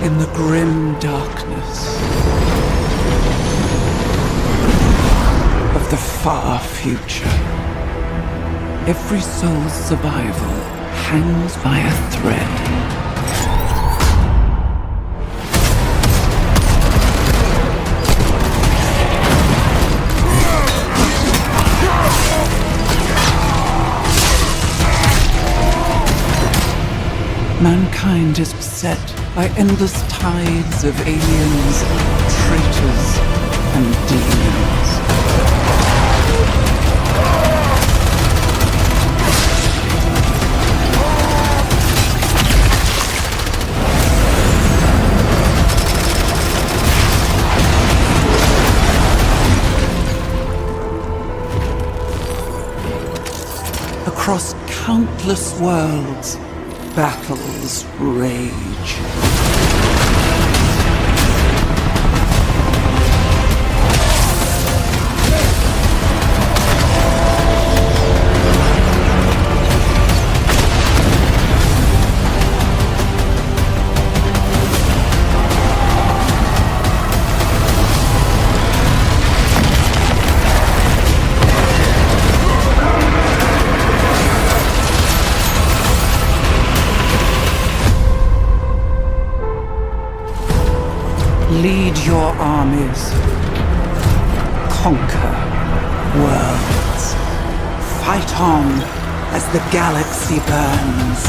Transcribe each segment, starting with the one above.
in the grim darkness of the far future. Every soul's survival hangs by a thread. Mankind is beset by endless tides of aliens, traitors, and demons. Across countless worlds, battles rage. Lead your armies. Conquer worlds. Fight on as the galaxy burns.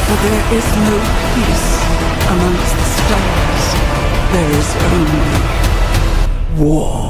For there is no peace amongst the stars. There is only war.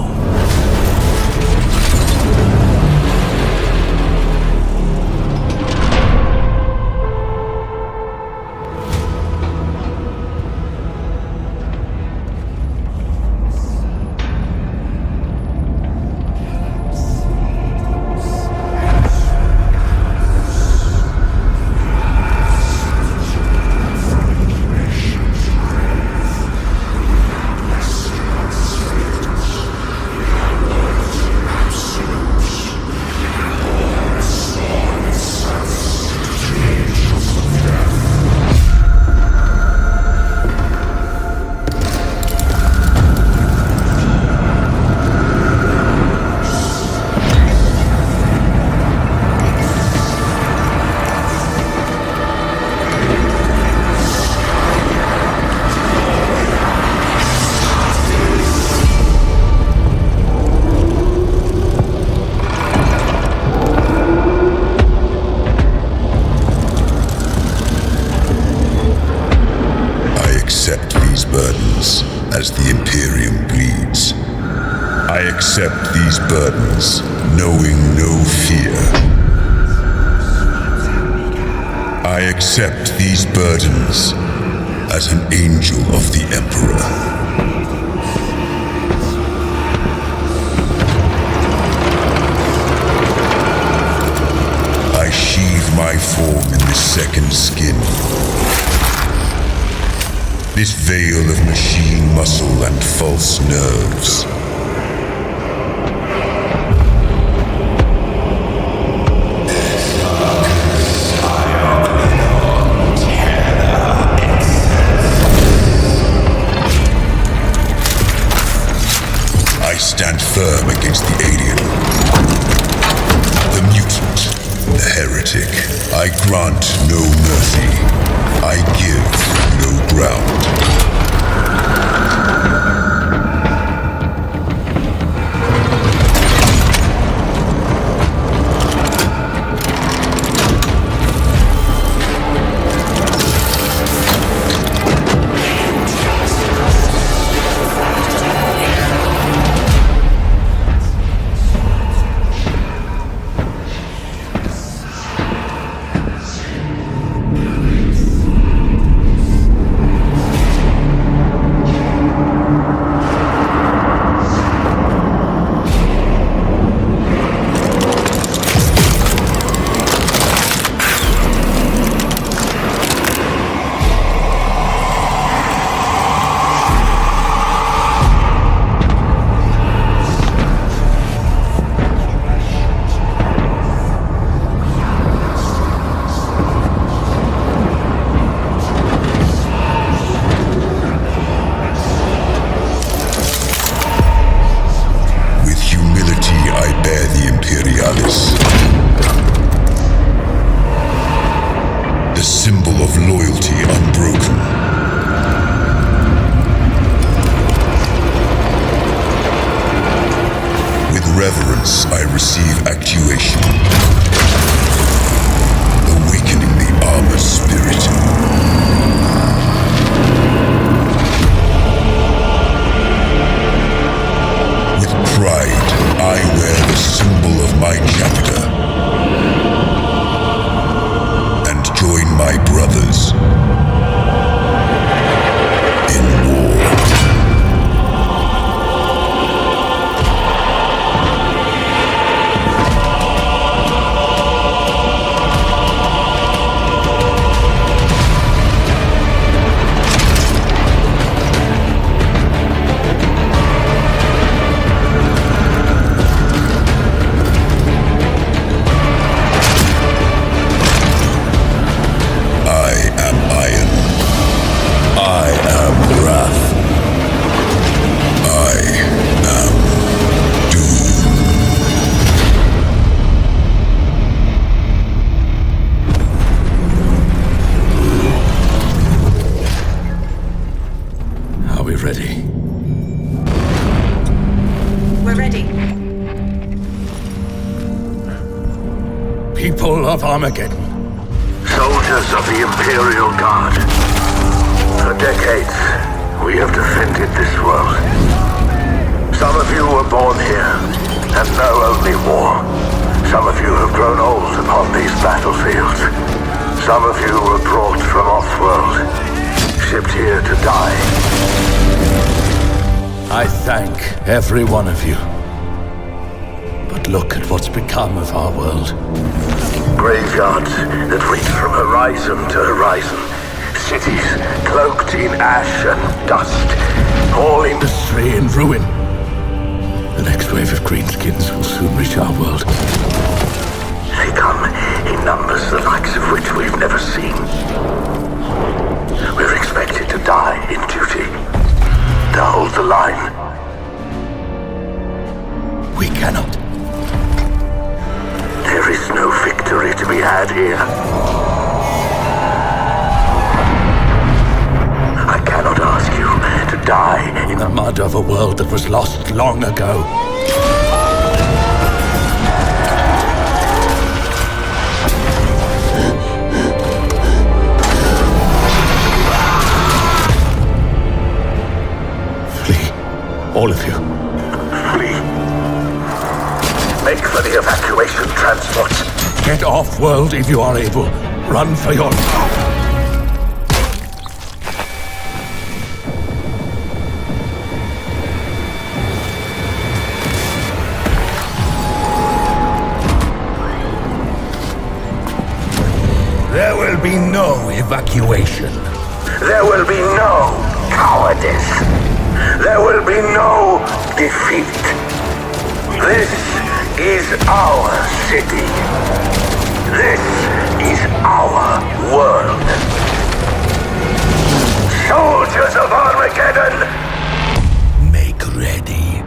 As the Imperium bleeds, I accept these burdens, knowing no fear. I accept these burdens as an angel of the Emperor. I sheathe my form in this second skin. This veil of machine muscle and false nerves. I stand firm against the alien, the mutant, the heretic. I grant no mercy. I give no ground. once I receive actuation, awakening the armor spirit. With pride, I wear the symbol of my chapter and join my brothers in war. Of Armageddon. Soldiers of the Imperial Guard. For decades, we have defended this world. Some of you were born here and know only war. Some of you have grown old upon these battlefields. Some of you were brought from off-world, shipped here to die. I thank every one of you. But look at what's become of our world. Graveyards that reach from horizon to horizon. Cities cloaked in ash and dust. All industry in ruin. The next wave of greenskins will soon reach our world. They come in numbers the likes of which we've never seen. We're expected to die in duty. To hold the line. We cannot. There is no victory to be had here. I cannot ask you to die in the mud of a world that was lost long ago. Flee, all of you. Make for the evacuation transports. Get off-world if you are able. Run for your... There will be no evacuation. There will be no cowardice. There will be no defeat. This is our city. This is our world. Soldiers of Armageddon! Make ready.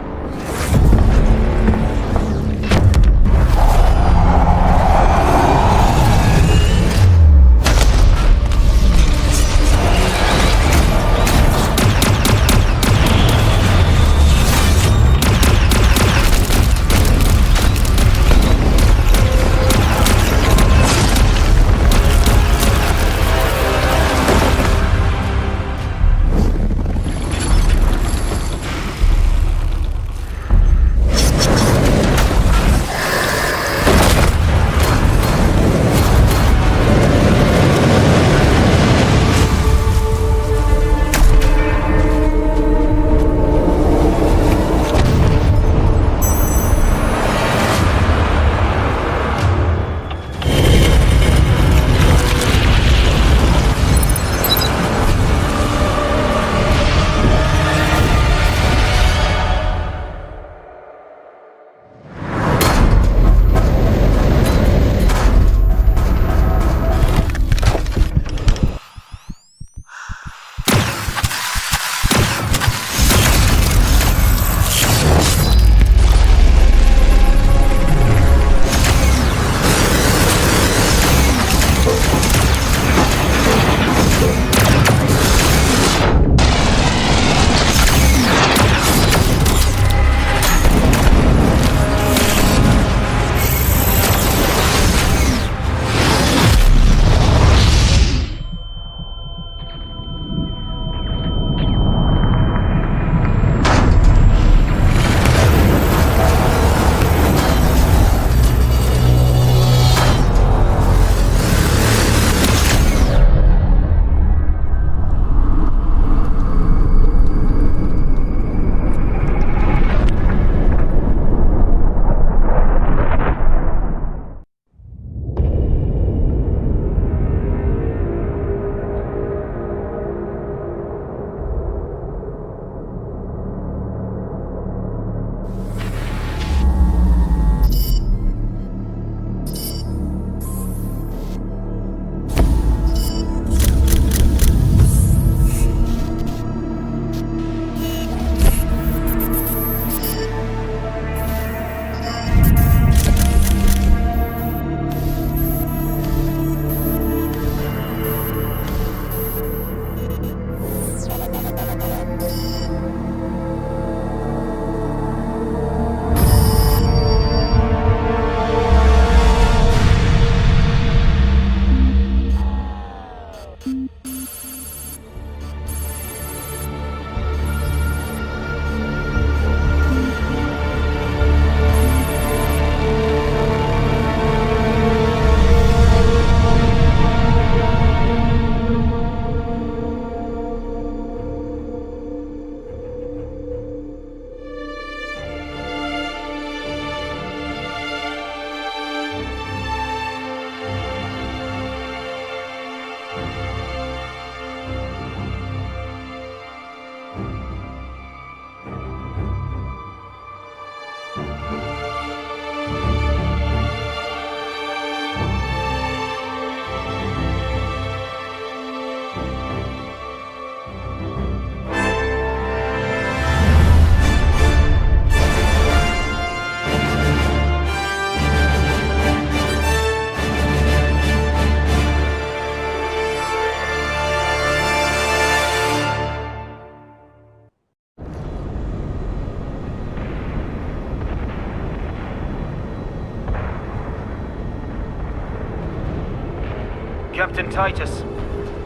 Captain Titus,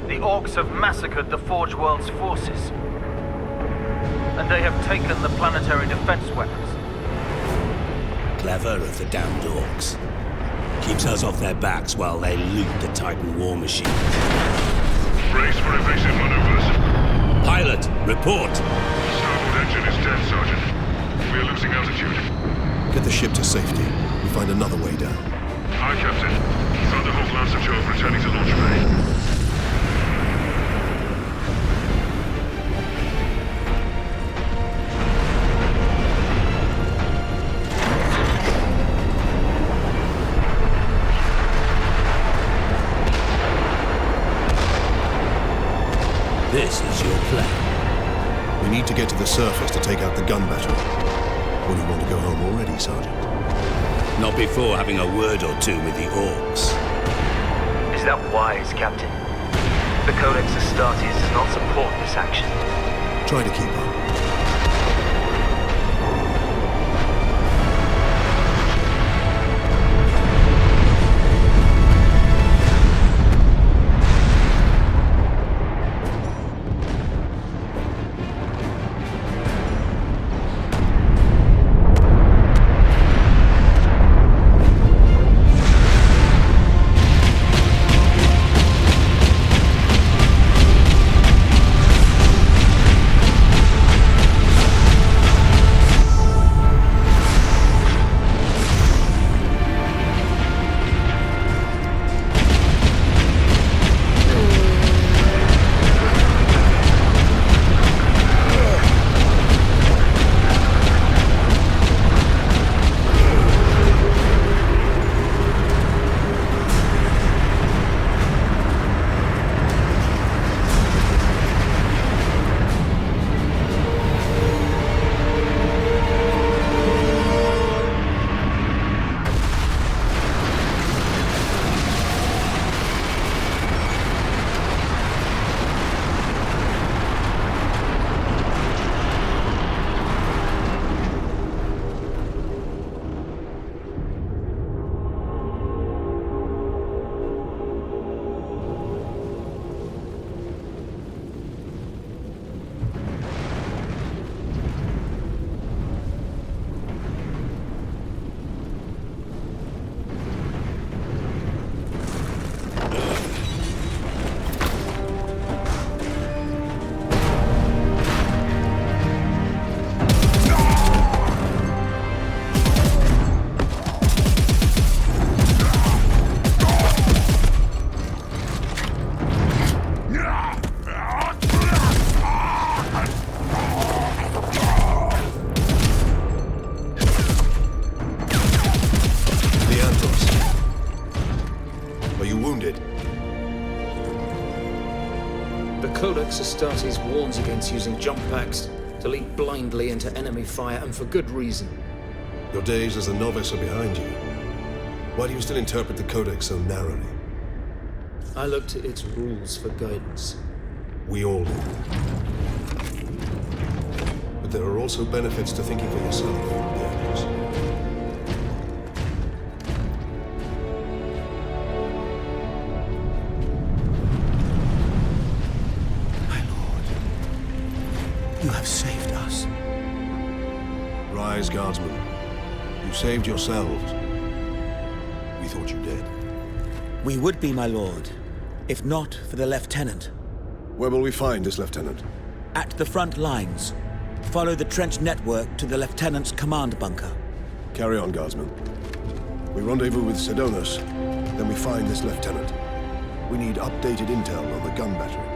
the Orcs have massacred the Forge World's forces. And they have taken the planetary defense weapons. Clever of the damned Orcs. Keeps us off their backs while they loot the Titan war machine. Brace for evasive maneuvers. Pilot, report! Starboard engine is dead, Sergeant. We are losing altitude. Get the ship to safety. We'll find another way down. Aye, Captain. Thunderhawk Lancer Jove returning to launch bay. This is your plan. We need to get to the surface to take out the gun battery. Or do you want to go home already, Sergeant? Not before having a word or two with the Orcs. Is that wise, Captain? The Codex Astartes does not support this action. Try to keep up. Codex Astartes warns against using jump packs to leap blindly into enemy fire, and for good reason. Your days as a novice are behind you. Why do you still interpret the Codex so narrowly? I look to its rules for guidance. We all do. But there are also benefits to thinking for yourself, the Armies. You have saved us. Rise, Guardsmen. You saved yourselves. We thought you dead. We would be, my lord, if not for the Lieutenant. Where will we find this Lieutenant? At the front lines. Follow the trench network to the Lieutenant's command bunker. Carry on, Guardsmen. We rendezvous with Sidonus, then we find this Lieutenant. We need updated intel on the gun battery.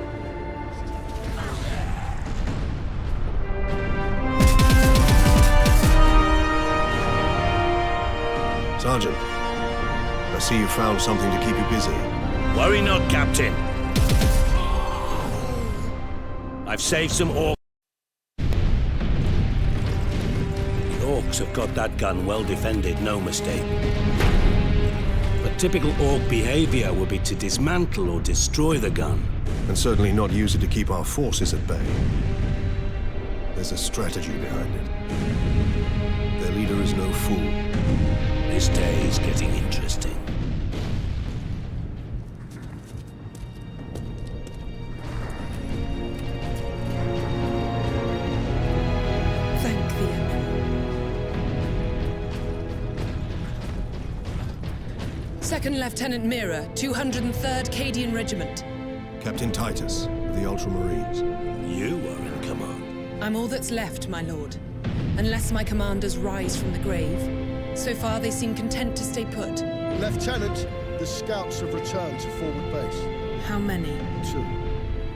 Sergeant, I see you found something to keep you busy. Worry not, Captain. I've saved some Orcs. The Orcs have got that gun well defended, no mistake. But typical Orc behavior would be to dismantle or destroy the gun. And certainly not use it to keep our forces at bay. There's a strategy behind it. Their leader is no fool. This day is getting interesting. Second Lieutenant Mira, 203rd Cadian Regiment. Captain Titus, of the Ultramarines. You are in command. I'm all that's left, my lord. Unless my commanders rise from the grave. So far, they seem content to stay put. Lieutenant, the scouts have returned to forward base. How many? 2.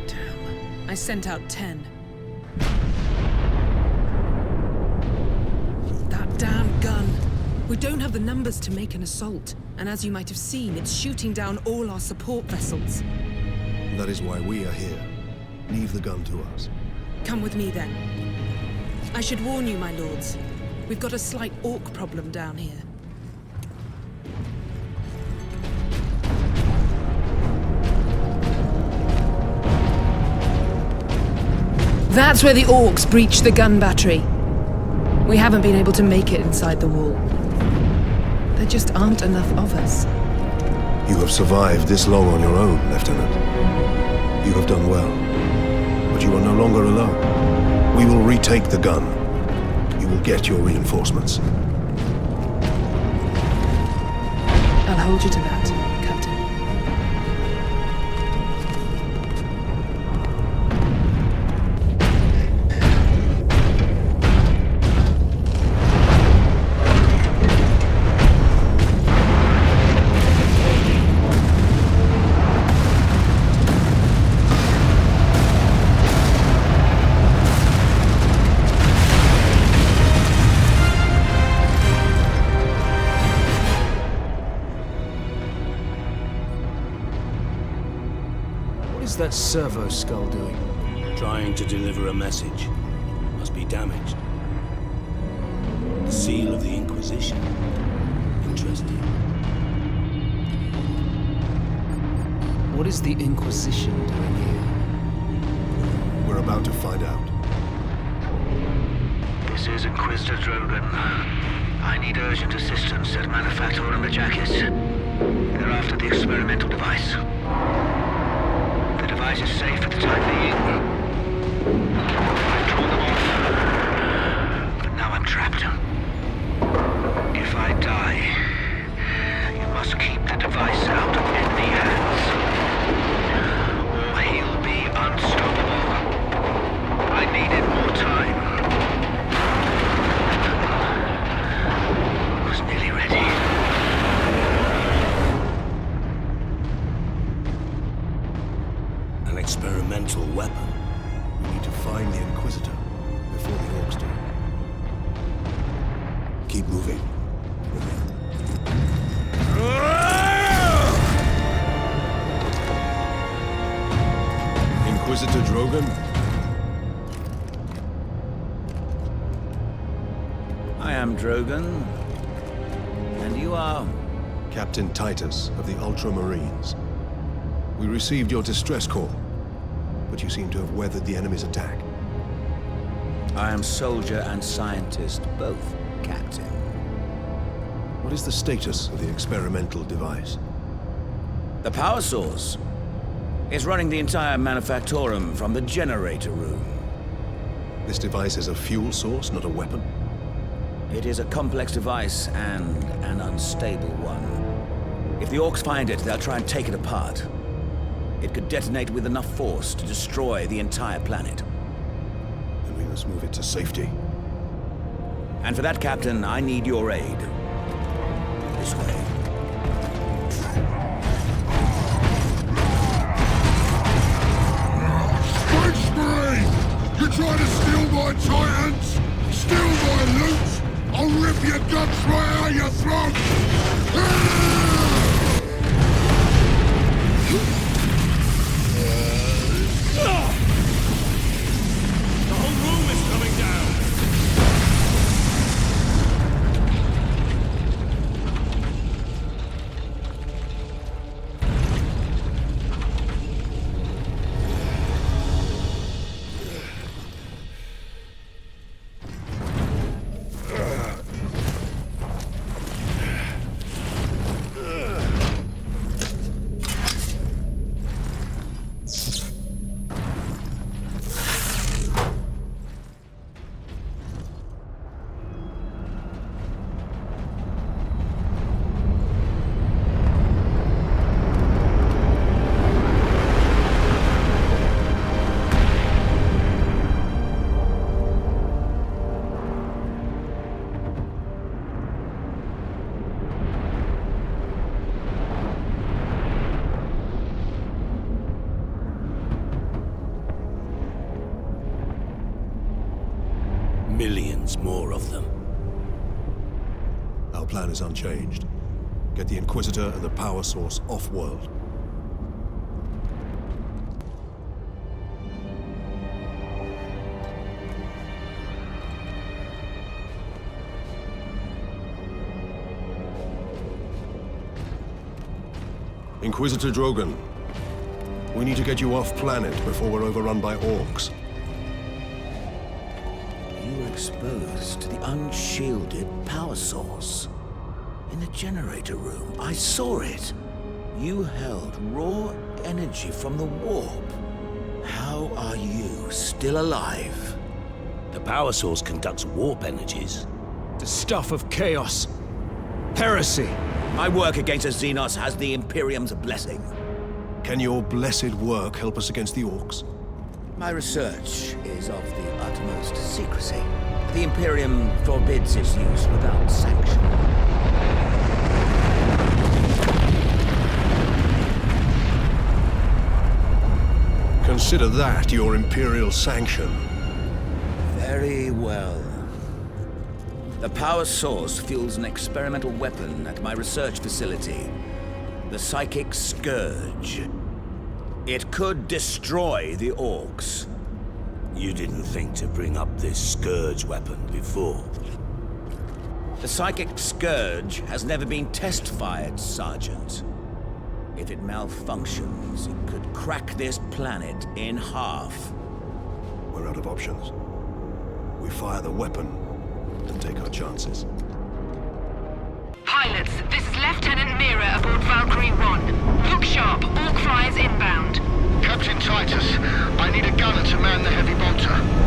Damn. I sent out 10. That damn gun. We don't have the numbers to make an assault. And as you might have seen, it's shooting down all our support vessels. That is why we are here. Leave the gun to us. Come with me, then. I should warn you, my lords. We've got a slight orc problem down here. That's where the orcs breached the gun battery. We haven't been able to make it inside the wall. There just aren't enough of us. You have survived this long on your own, Lieutenant. You have done well. But you are no longer alone. We will retake the gun. You will get your reinforcements. I'll hold you to that, Captain. What's that servo skull doing? Trying to deliver a message. Must be damaged. The seal of the Inquisition. Interesting. What is the Inquisition doing here? We're about to find out. This is Inquisitor Drogan. I need urgent assistance at Manufacturer Armageddon. They're after the experimental device. The device is safe for the time being. I've drawn them off, but now I'm trapped. If I die, you must keep the device out of enemy hands, or he'll be unstoppable. I needed more time. I was nearly ready. An experimental weapon. We need to find the Inquisitor before the orcs do. Keep moving. Inquisitor Drogan? I am Drogan. And you are? Captain Titus of the Ultramarines. We received your distress call, but you seem to have weathered the enemy's attack. I am soldier and scientist, both, Captain. What is the status of the experimental device? The power source is running the entire Manufactorum from the generator room. This device is a fuel source, not a weapon? It is a complex device and an unstable one. If the orcs find it, they'll try and take it apart. It could detonate with enough force to destroy the entire planet. Then we must move it to safety. And for that, Captain, I need your aid. This way. Great spree! You try to steal my Titans? Steal my loot? I'll rip your guts right out your throat! The whole room is coming down! more of them. Our plan is unchanged. Get the Inquisitor and the power source off-world. Inquisitor Drogon, we need to get you off-planet before we're overrun by orcs. You were exposed to the unshielded power source. In the generator room, I saw it. You held raw energy from the warp. How are you still alive? The power source conducts warp energies. The stuff of chaos. Heresy. My work against the Xenos has the Imperium's blessing. Can your blessed work help us against the orcs? My research is of the utmost secrecy. The Imperium forbids its use without sanction. Consider that your Imperial sanction. Very well. The power source fuels an experimental weapon at my research facility. The Psychic Scourge. It could destroy the orcs. You didn't think to bring up this Scourge weapon before. The Psychic Scourge has never been test-fired, Sergeant. If it malfunctions, it could crack this planet in half. We're out of options. We fire the weapon and take our chances. Pilots, this is Lieutenant Mira aboard Valkyrie 1. Look sharp, Orc flyers inbound. Captain Titus, I need a gunner to man the heavy bolter.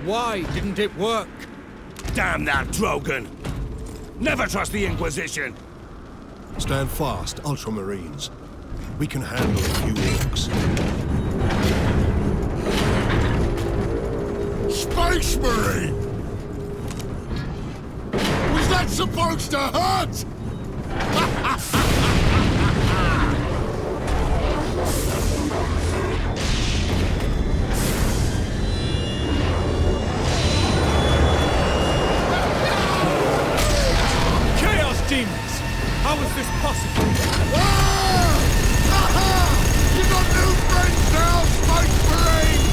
Why didn't it work? Damn that Drogon! Never trust the Inquisition! Stand fast, Ultramarines. We can handle a few orcs. Space Marine! Was that supposed to hurt? Demons! How is this possible? Ah! Ha-ha! You got new friends now, Space Marine!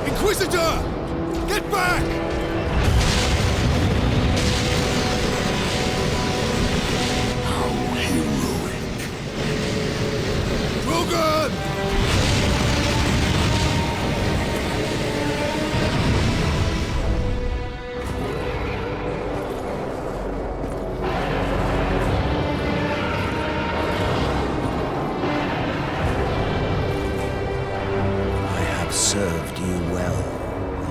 Inquisitor! Get back! How heroic. Drogon! I have served you well,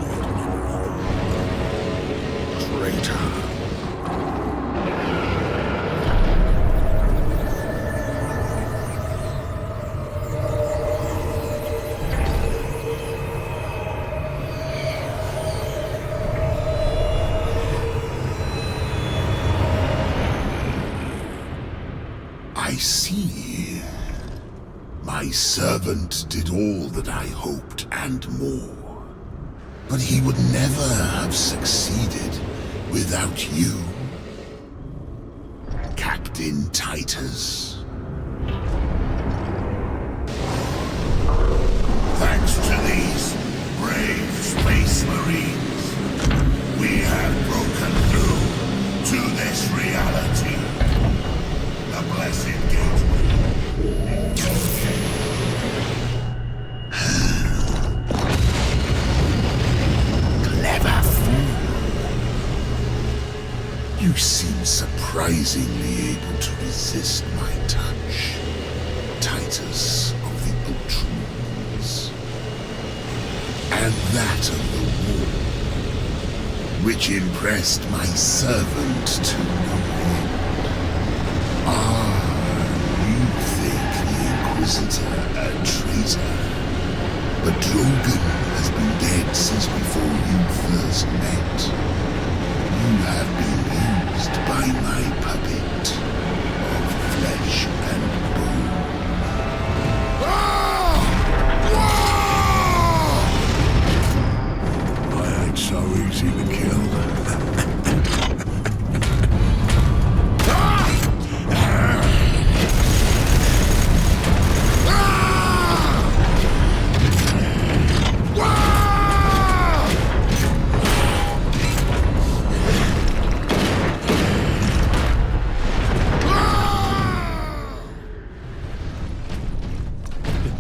Lord Mineral. I see. My servant did all that I hoped and more. But he would never have succeeded without you, Captain Titus. Thanks to these brave space marines, we have broken through to this reality. The blessed gateway. Clever fool. You seem surprisingly able to resist my touch, Titus of the Ultramarines. And that of the war, which impressed my servant to no end. You think the Inquisitor a traitor, but Drogon has been dead since before you first met. You have been used by my puppet of flesh and bone. I ain't so easy to kill.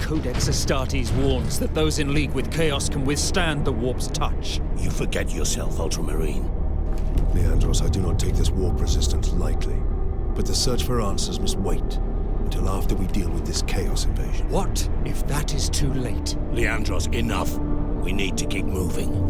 Codex Astartes warns that those in league with Chaos can withstand the warp's touch. You forget yourself, Ultramarine. Leandros, I do not take this warp resistance lightly. But the search for answers must wait until after we deal with this Chaos invasion. What if that is too late? Leandros, enough. We need to keep moving.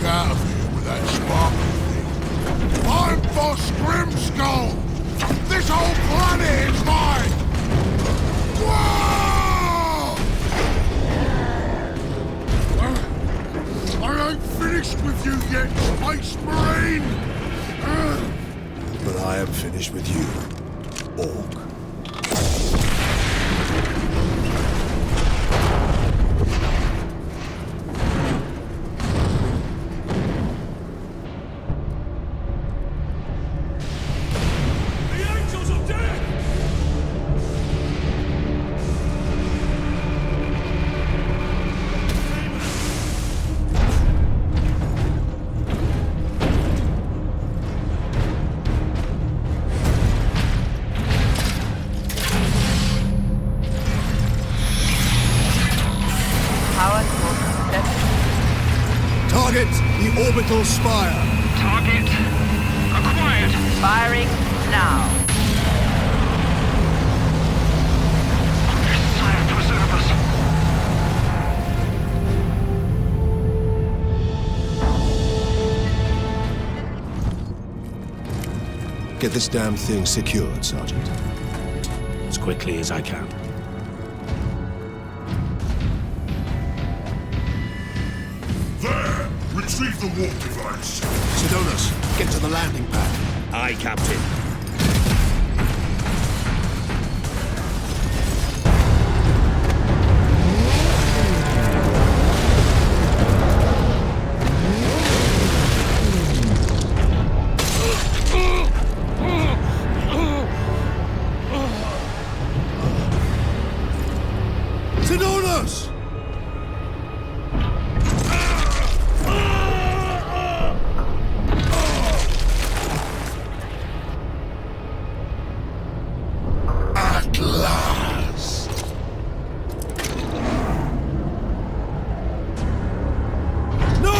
Out of here with that sparkle thing. I'm Boss Grimskull! This whole planet is mine! Whoa! I ain't finished with you yet, Space Marine! But I am finished with you, Orc. Target the orbital spire. Target acquired. Firing now. Sire, preserve us. Get this damn thing secured, Sergeant. As quickly as I can. There! Retrieve the warp device. Sidonis, get to the landing pad. Aye, Captain. Sidonis! At last! No!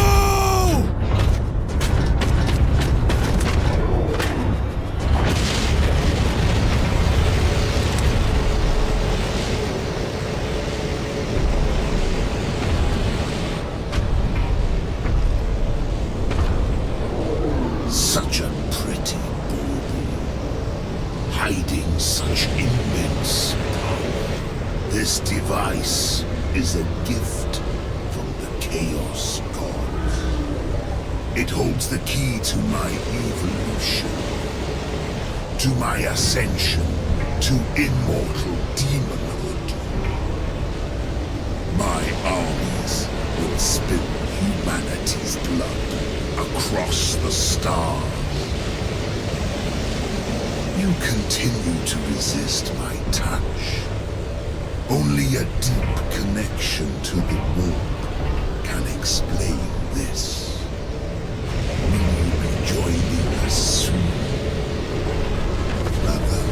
Such a pretty bauble, hiding such immense This device is a gift from the Chaos Gods. It holds the key to my evolution, to my ascension, to immortal demonhood. My armies will spill humanity's blood across the stars. You continue to resist my touch. Only a deep connection to the warp can explain this. Will you be joining us soon, brother?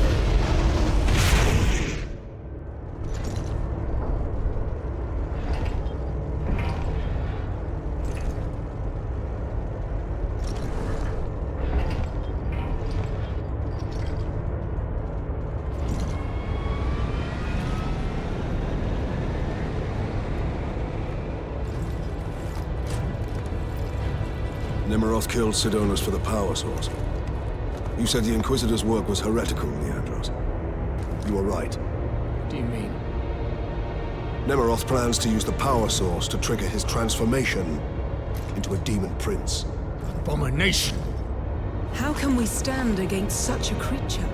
Nemeroth killed Sidonus for the power source. You said the Inquisitor's work was heretical, Leandros. You were right. What do you mean? Nemeroth plans to use the power source to trigger his transformation into a demon prince. Abomination! How can we stand against such a creature?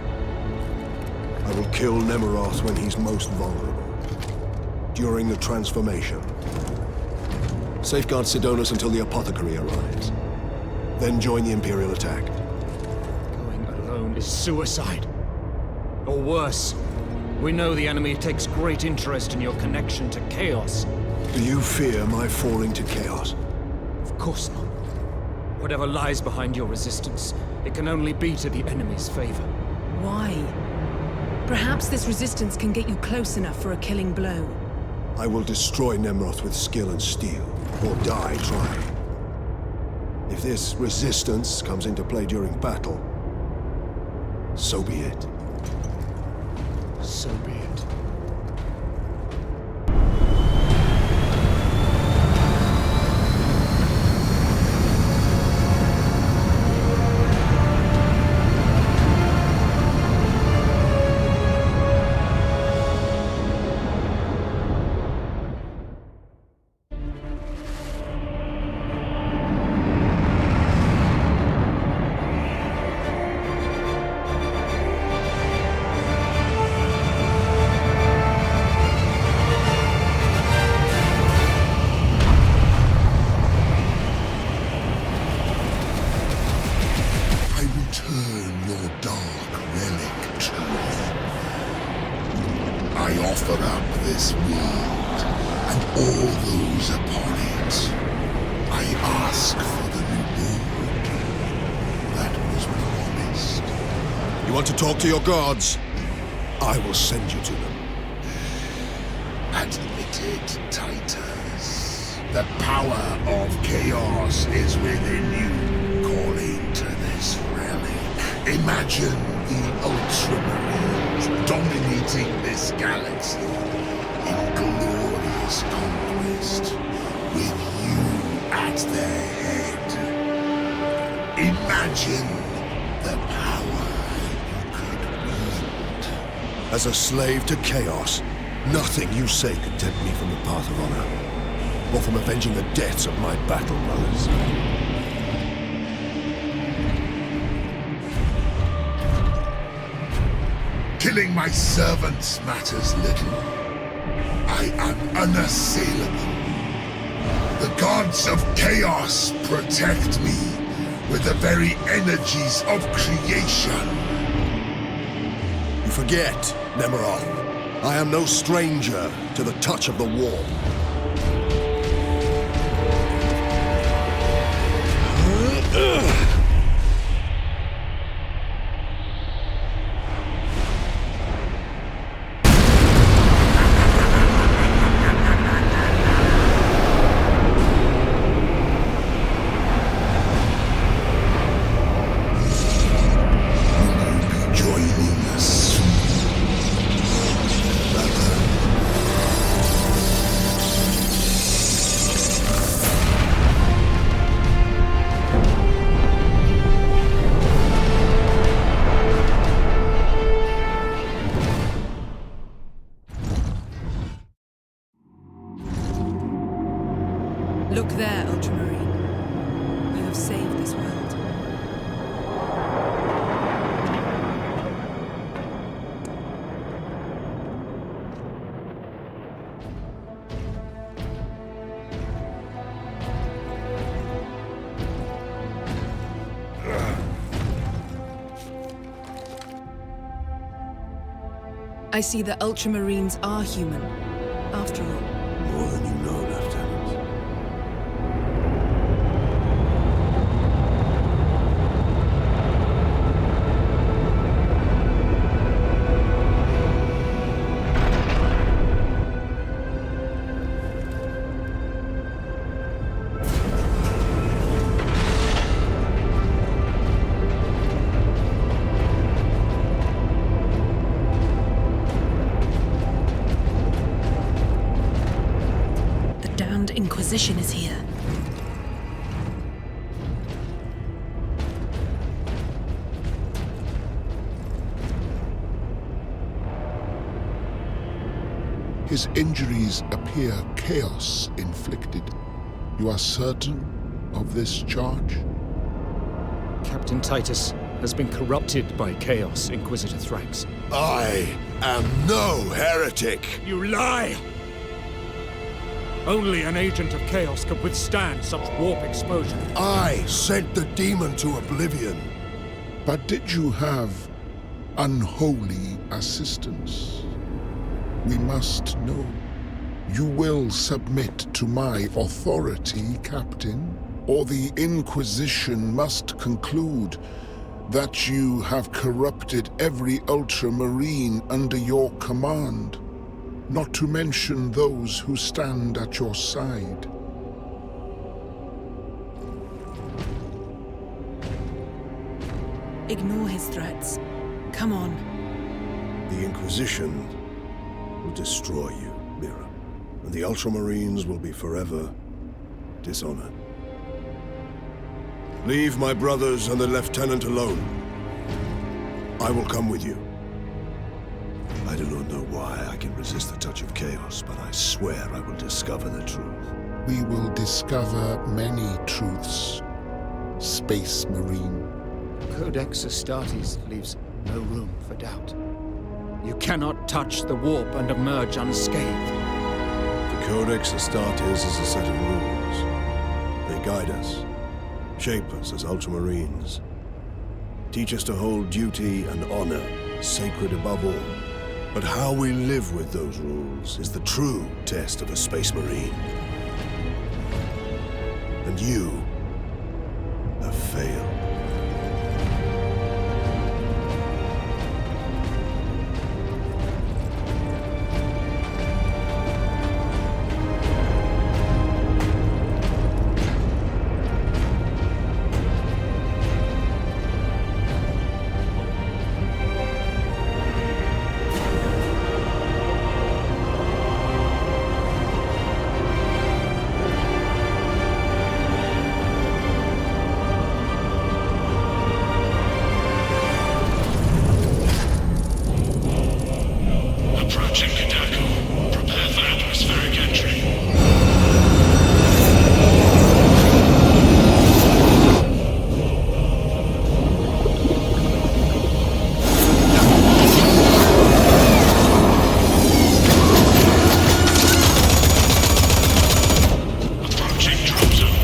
I will kill Nemeroth when he's most vulnerable. During the transformation. Safeguard Sidonus until the apothecary arrives. Then join the Imperial attack. Going alone is suicide. Or worse, we know the enemy takes great interest in your connection to Chaos. Do you fear my falling to Chaos? Of course not. Whatever lies behind your resistance, it can only be to the enemy's favor. Why? Perhaps this resistance can get you close enough for a killing blow. I will destroy Nemeroth with skill and steel, or die trying. If this resistance comes into play during battle, so be it. So be it. Talk to your gods. I will send you to them. Admit it, Titus. The power of chaos is within you, calling to this relic. Imagine the Ultramarines dominating this galaxy in glorious conquest, with you at their head. Imagine the power. As a slave to chaos, nothing you say could tempt me from the path of honor, or from avenging the deaths of my battle brothers. Killing my servants matters little. I am unassailable. The gods of chaos protect me with the very energies of creation. You forget, Nemeroth. I am no stranger to the touch of the warp. Look there, Ultramarine. You have saved this world. I see the Ultramarines are human, after all. More than you know, Lieutenant. Inquisition is here. His injuries appear chaos inflicted. You are certain of this charge? Captain Titus has been corrupted by chaos, Inquisitor Thrax. I am no heretic! You lie! Only an agent of chaos could withstand such warp exposure. I sent the demon to oblivion. But did you have unholy assistance? We must know. You will submit to my authority, Captain, or the Inquisition must conclude that you have corrupted every Ultramarine under your command. Not to mention those who stand at your side. Ignore his threats. Come on. The Inquisition will destroy you, Mira, and the Ultramarines will be forever dishonored. Leave my brothers and the Lieutenant alone. I will come with you. I do not know why I can resist the touch of chaos, but I swear I will discover the truth. We will discover many truths, Space Marine. Codex Astartes leaves no room for doubt. You cannot touch the warp and emerge unscathed. The Codex Astartes is a set of rules. They guide us, shape us as Ultramarines, teach us to hold duty and honor sacred above all. But how we live with those rules is the true test of a Space Marine. And you have failed. Approaching Kadaku. Prepare for atmospheric entry. Approaching drop zone.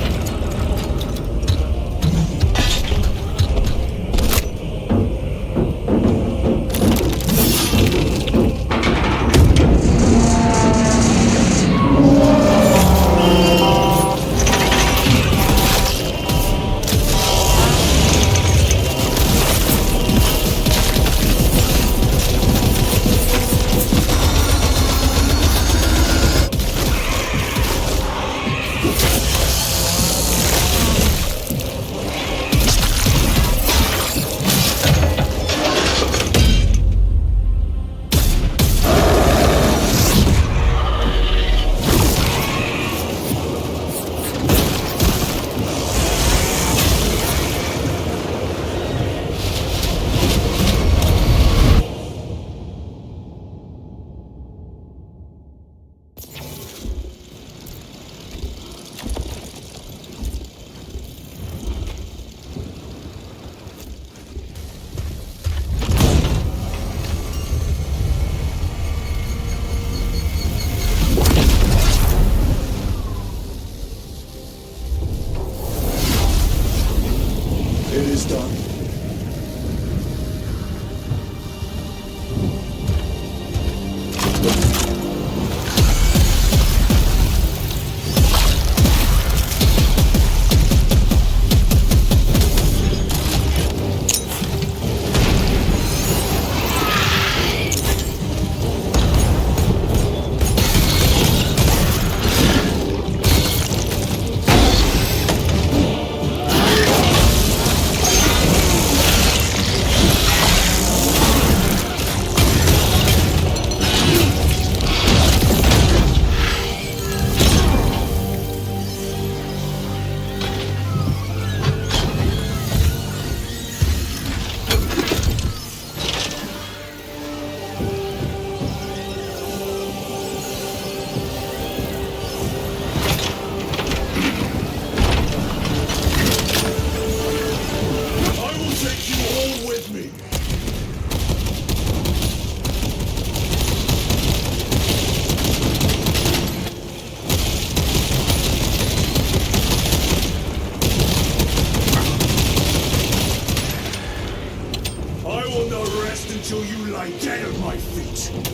fight.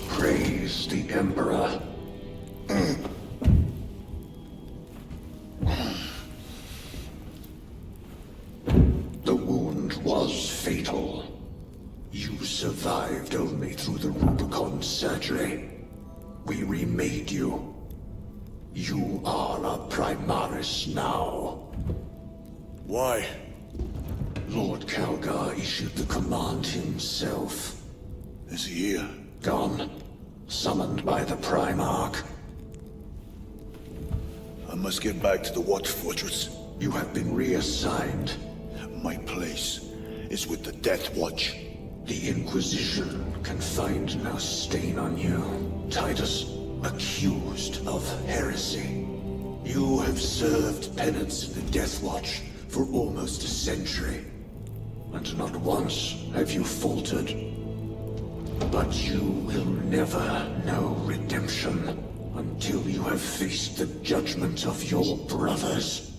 Praise the Emperor. The wound was fatal. You survived only through the Rubicon surgery. We remade you. You are a Primaris now. Why? Lord Calgar issued the command himself. Is he here? Gone. Summoned by the Primarch. I must get back to the Watch Fortress. You have been reassigned. My place is with the Death Watch. The Inquisition can find no stain on you. Titus, accused of heresy. You have served penance in the Death Watch for almost a century. And not once have you faltered. But you will never know redemption until you have faced the judgment of your brothers.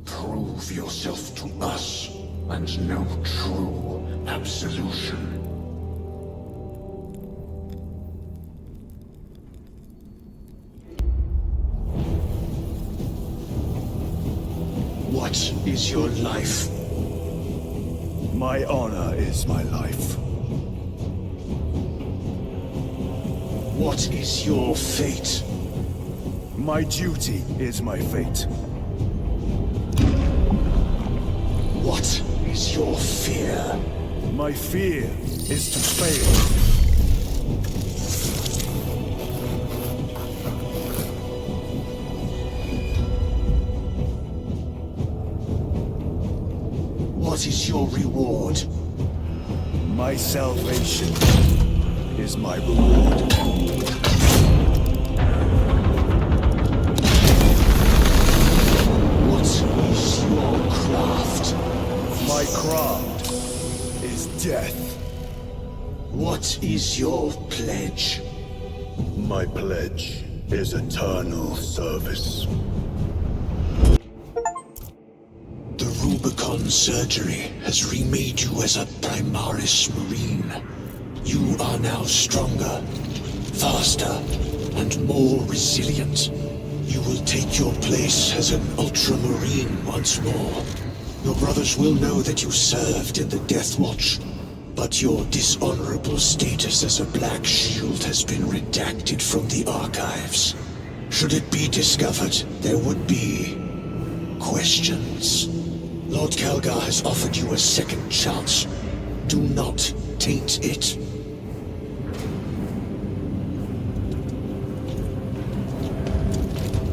Prove yourself to us and know true absolution. What is your life? My honor is my life. What is your fate? My duty is my fate. What is your fear? My fear is to fail. What is your reward? My salvation is my reward. What is your craft? My craft is death. What is your pledge? My pledge is eternal service. The Rubicon surgery has remade you as a Primaris Marine. You are now stronger, faster, and more resilient. You will take your place as an Ultramarine once more. Your brothers will know that you served in the Death Watch, but your dishonorable status as a Black Shield has been redacted from the archives. Should it be discovered, there would be questions. Lord Calgar has offered you a second chance. Do not taint it.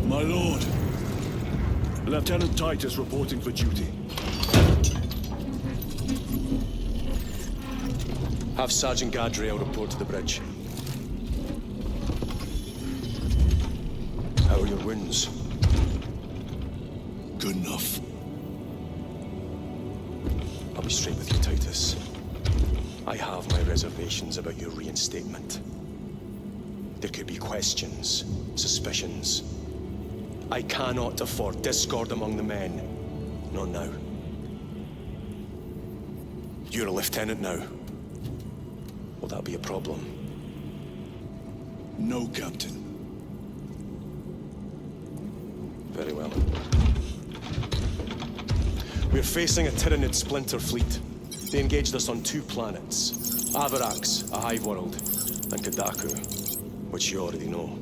My lord, Lieutenant Titus reporting for duty. Have Sergeant Gadriel report to the bridge. How are your wounds? Good enough. I'm be straight with you, Titus. I have my reservations about your reinstatement. There could be questions, suspicions. I cannot afford discord among the men. Not now. You're a lieutenant now. Will that be a problem? No, Captain. Very well. We're facing a Tyranid splinter fleet. They engaged us on 2 planets. Avarax, a hive world, and Kadaku, which you already know.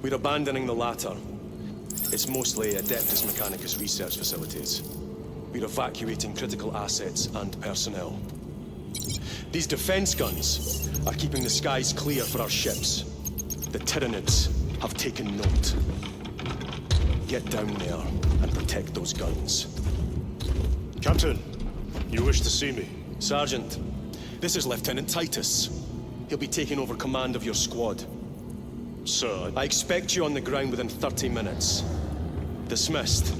We're abandoning the latter. It's mostly Adeptus Mechanicus research facilities. We're evacuating critical assets and personnel. These defense guns are keeping the skies clear for our ships. The Tyranids have taken note. Get down there and protect those guns. Captain, you wish to see me? Sergeant, this is Lieutenant Titus. He'll be taking over command of your squad. Sir, I expect you on the ground within 30 minutes. Dismissed.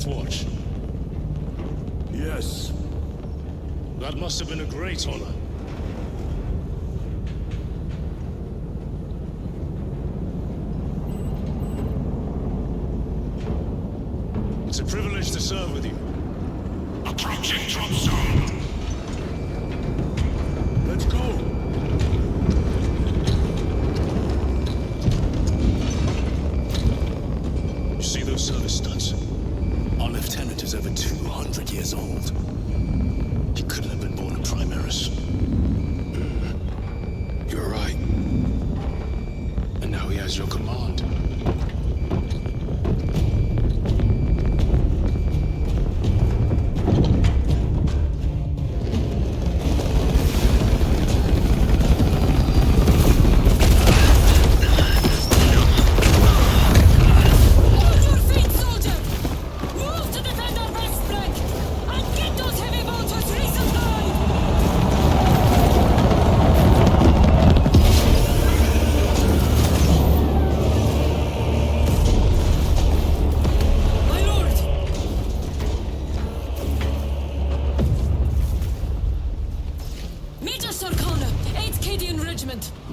Watch. Yes. That must have been a great honor. It's a privilege to serve with you. Approaching drop zone. Let's go. You see those service stunts? Our lieutenant is over 200 years old. He couldn't have been born in Primaris. You're right. And now he has your command.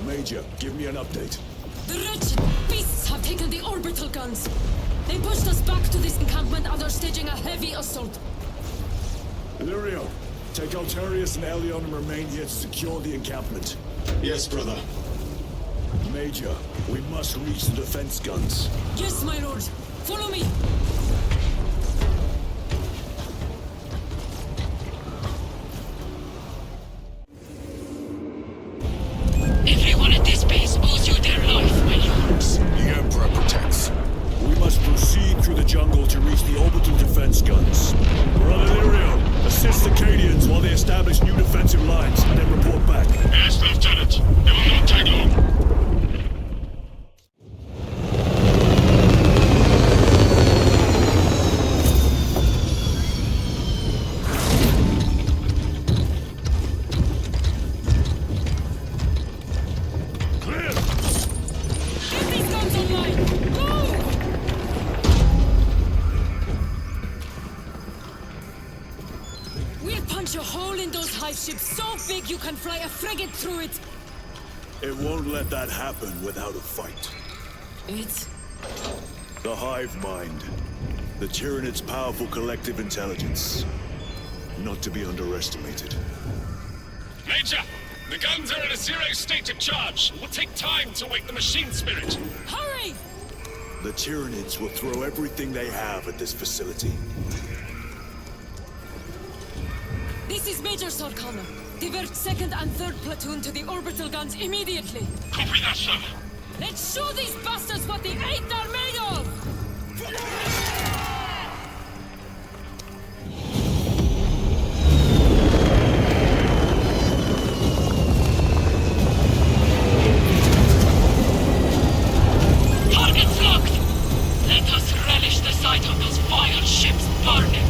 Major, give me an update. The wretched beasts have taken the orbital guns. They pushed us back to this encampment and are staging a heavy assault. Illyrio, take Altarius and Elion and remain here to secure the encampment. Yes, brother. Major, we must reach the defense guns. Yes, my lord. Follow me. Everyone at this base owes you their life, my lords. The Emperor protects. We must proceed through the jungle to reach the orbital defense guns. Brother Illyrio, assist the Cadians while they establish new defensive lines, and then report back. Yes, Lieutenant. It will not take long. Ships so big you can fly a frigate through it! It won't let that happen without a fight. It's... The hive mind. The Tyranids' powerful collective intelligence. Not to be underestimated. Major! The guns are in a zero state of charge. It will take time to wake the machine spirit. Hurry! The Tyranids will throw everything they have at this facility. This is Major Sarkana. Divert 2nd and 3rd platoon to the orbital guns immediately. Copy that, sir. Let's show these bastards what the 8th are made of! Target's locked! Let us relish the sight of those vile ships burning!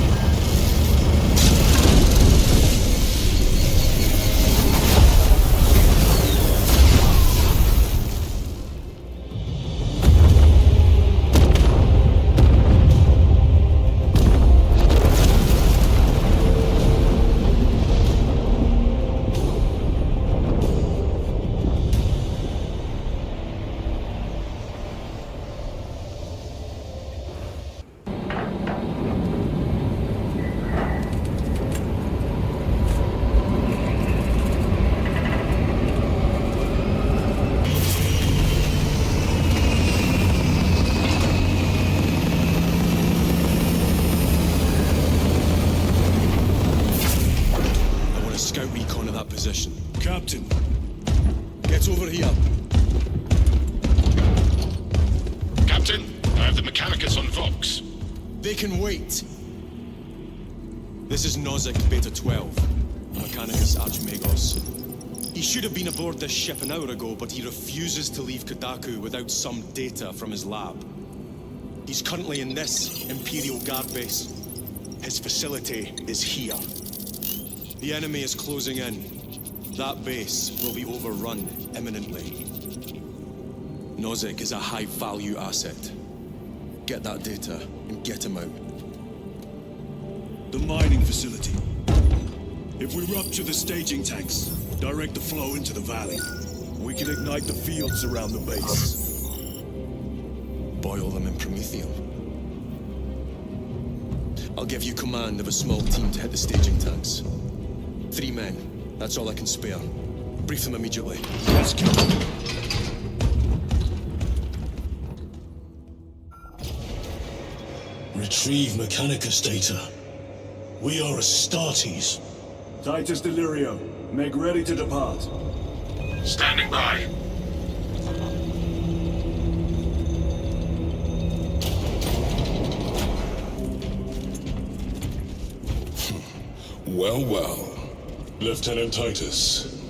Captain, get over here. Captain, I have the Mechanicus on Vox. They can wait. This is Nozick Beta 12, Mechanicus Archimagos. He should have been aboard this ship an hour ago, but he refuses to leave Kadaku without some data from his lab. He's currently in this Imperial Guard base. His facility is here. The enemy is closing in. That base will be overrun imminently. Nozick is a high-value asset. Get that data and get him out. The mining facility. If we rupture the staging tanks, direct the flow into the valley, we can ignite the fields around the base. Boil them in promethium. I'll give you command of a small team to hit the staging tanks. 3 men. That's all I can spare. Brief them immediately. Let's go. Retrieve Mechanicus data. We are Astartes. Titus Delirio, make ready to depart. Standing by. Well, well. Lieutenant Titus.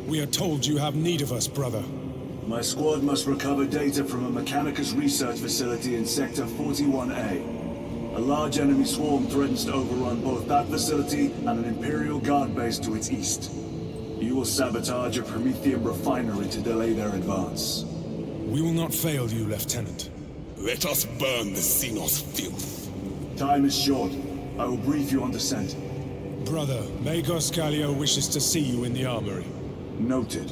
We are told you have need of us, brother. My squad must recover data from a Mechanicus research facility in Sector 41A. A large enemy swarm threatens to overrun both that facility and an Imperial Guard base to its east. You will sabotage a Promethium refinery to delay their advance. We will not fail you, Lieutenant. Let us burn the Xenos filth. Time is short. I will brief you on descent. Brother, Magos Gallio wishes to see you in the armory. Noted.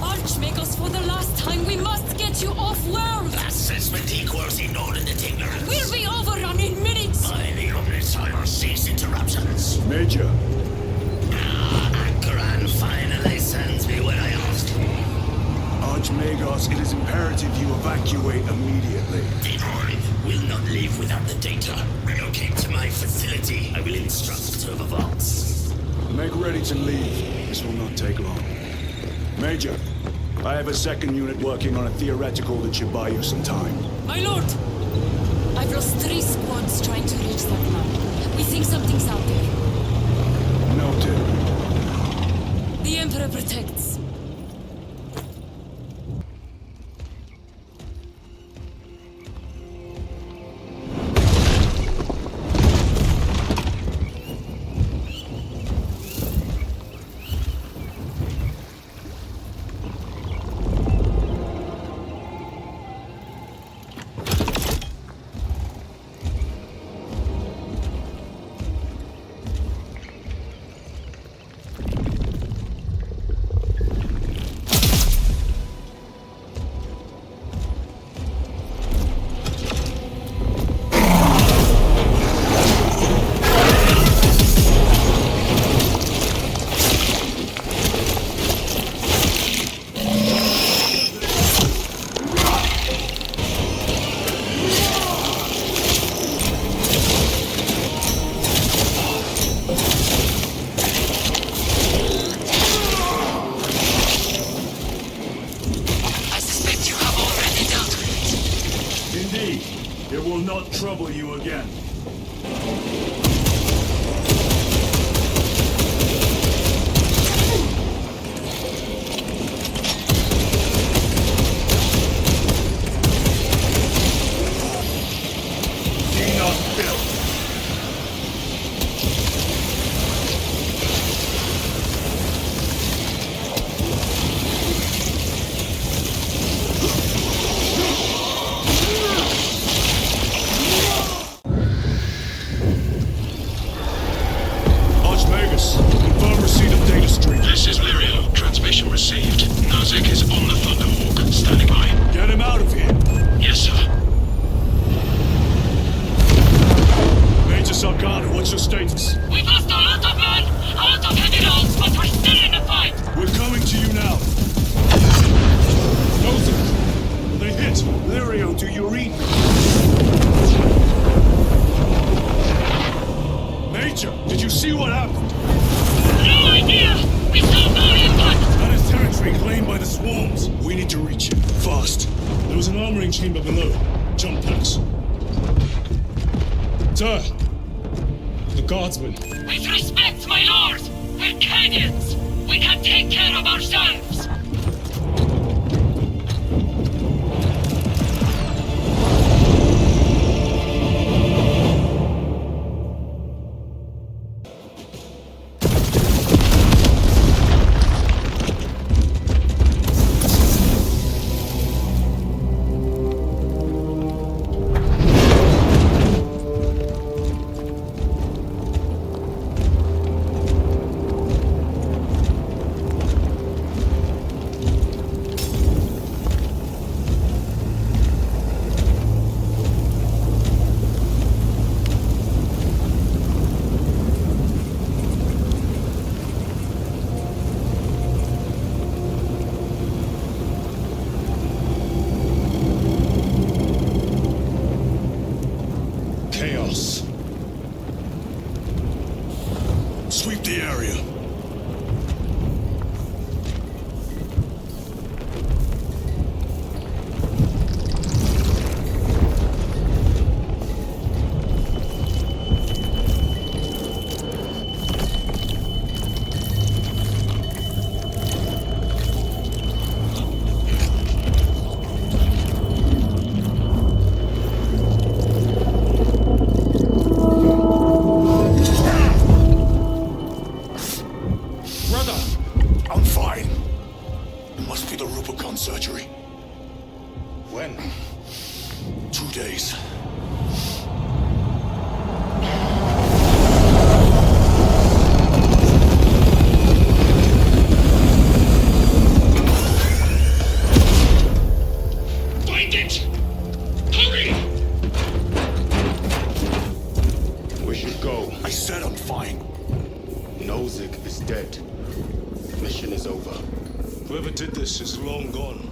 Archmagos, for the last time, we must get you off-world! Assessment equals inordinate ignorance. We'll be overrun in minutes! By the Omnissiah cease interruptions. Major! Akran finally sends me what I asked. Archmagos, it is imperative you evacuate immediately. Devoid will not leave without the data. Relocate to my facility. I will instruct Server Vox. Make ready to leave. This will not take long. Major, I have a second unit working on a theoretical that should buy you some time. My lord! I've lost 3 squads trying to reach that map. We think something's out there. Noted. The Emperor protects. will not trouble you again. With respect, my lord! We're Cadians! We can take care of ourselves! Sweep the area. Whoever did this is long gone.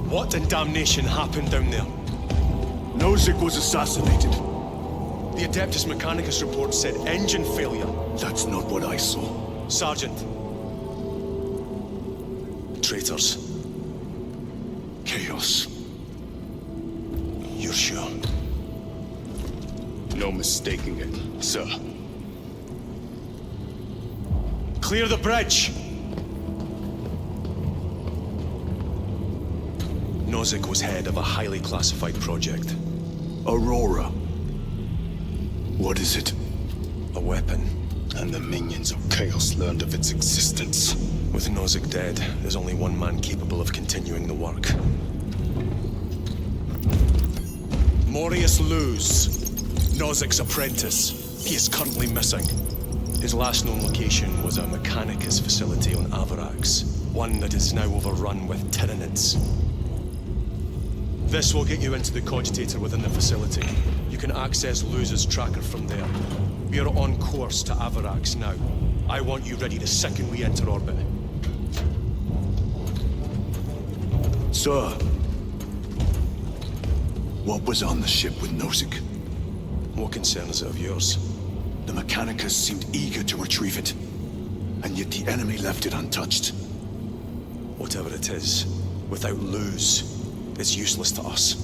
What in damnation happened down there? Nozick was assassinated. The Adeptus Mechanicus report said engine failure. That's not what I saw. Sergeant. Traitors. Chaos. You're sure? No mistaking it, sir. Clear the bridge! Nozick was head of a highly classified project. Aurora. What is it? A weapon. and the minions of Chaos learned of its existence. With Nozick dead, there's only one man capable of continuing the work. Morius Luz, Nozick's apprentice. He is currently missing. His last known location was a Mechanicus facility on Avarax, one that is now overrun with Tyranids. This will get you into the cogitator within the facility. You can access Luz's tracker from there. We are on course to Avarax now. I want you ready the second we enter orbit. Sir, what was on the ship with Nozick? What concern is it of yours? The Mechanicus seemed eager to retrieve it, and yet the enemy left it untouched. Whatever it is, without Luz, it's useless to us.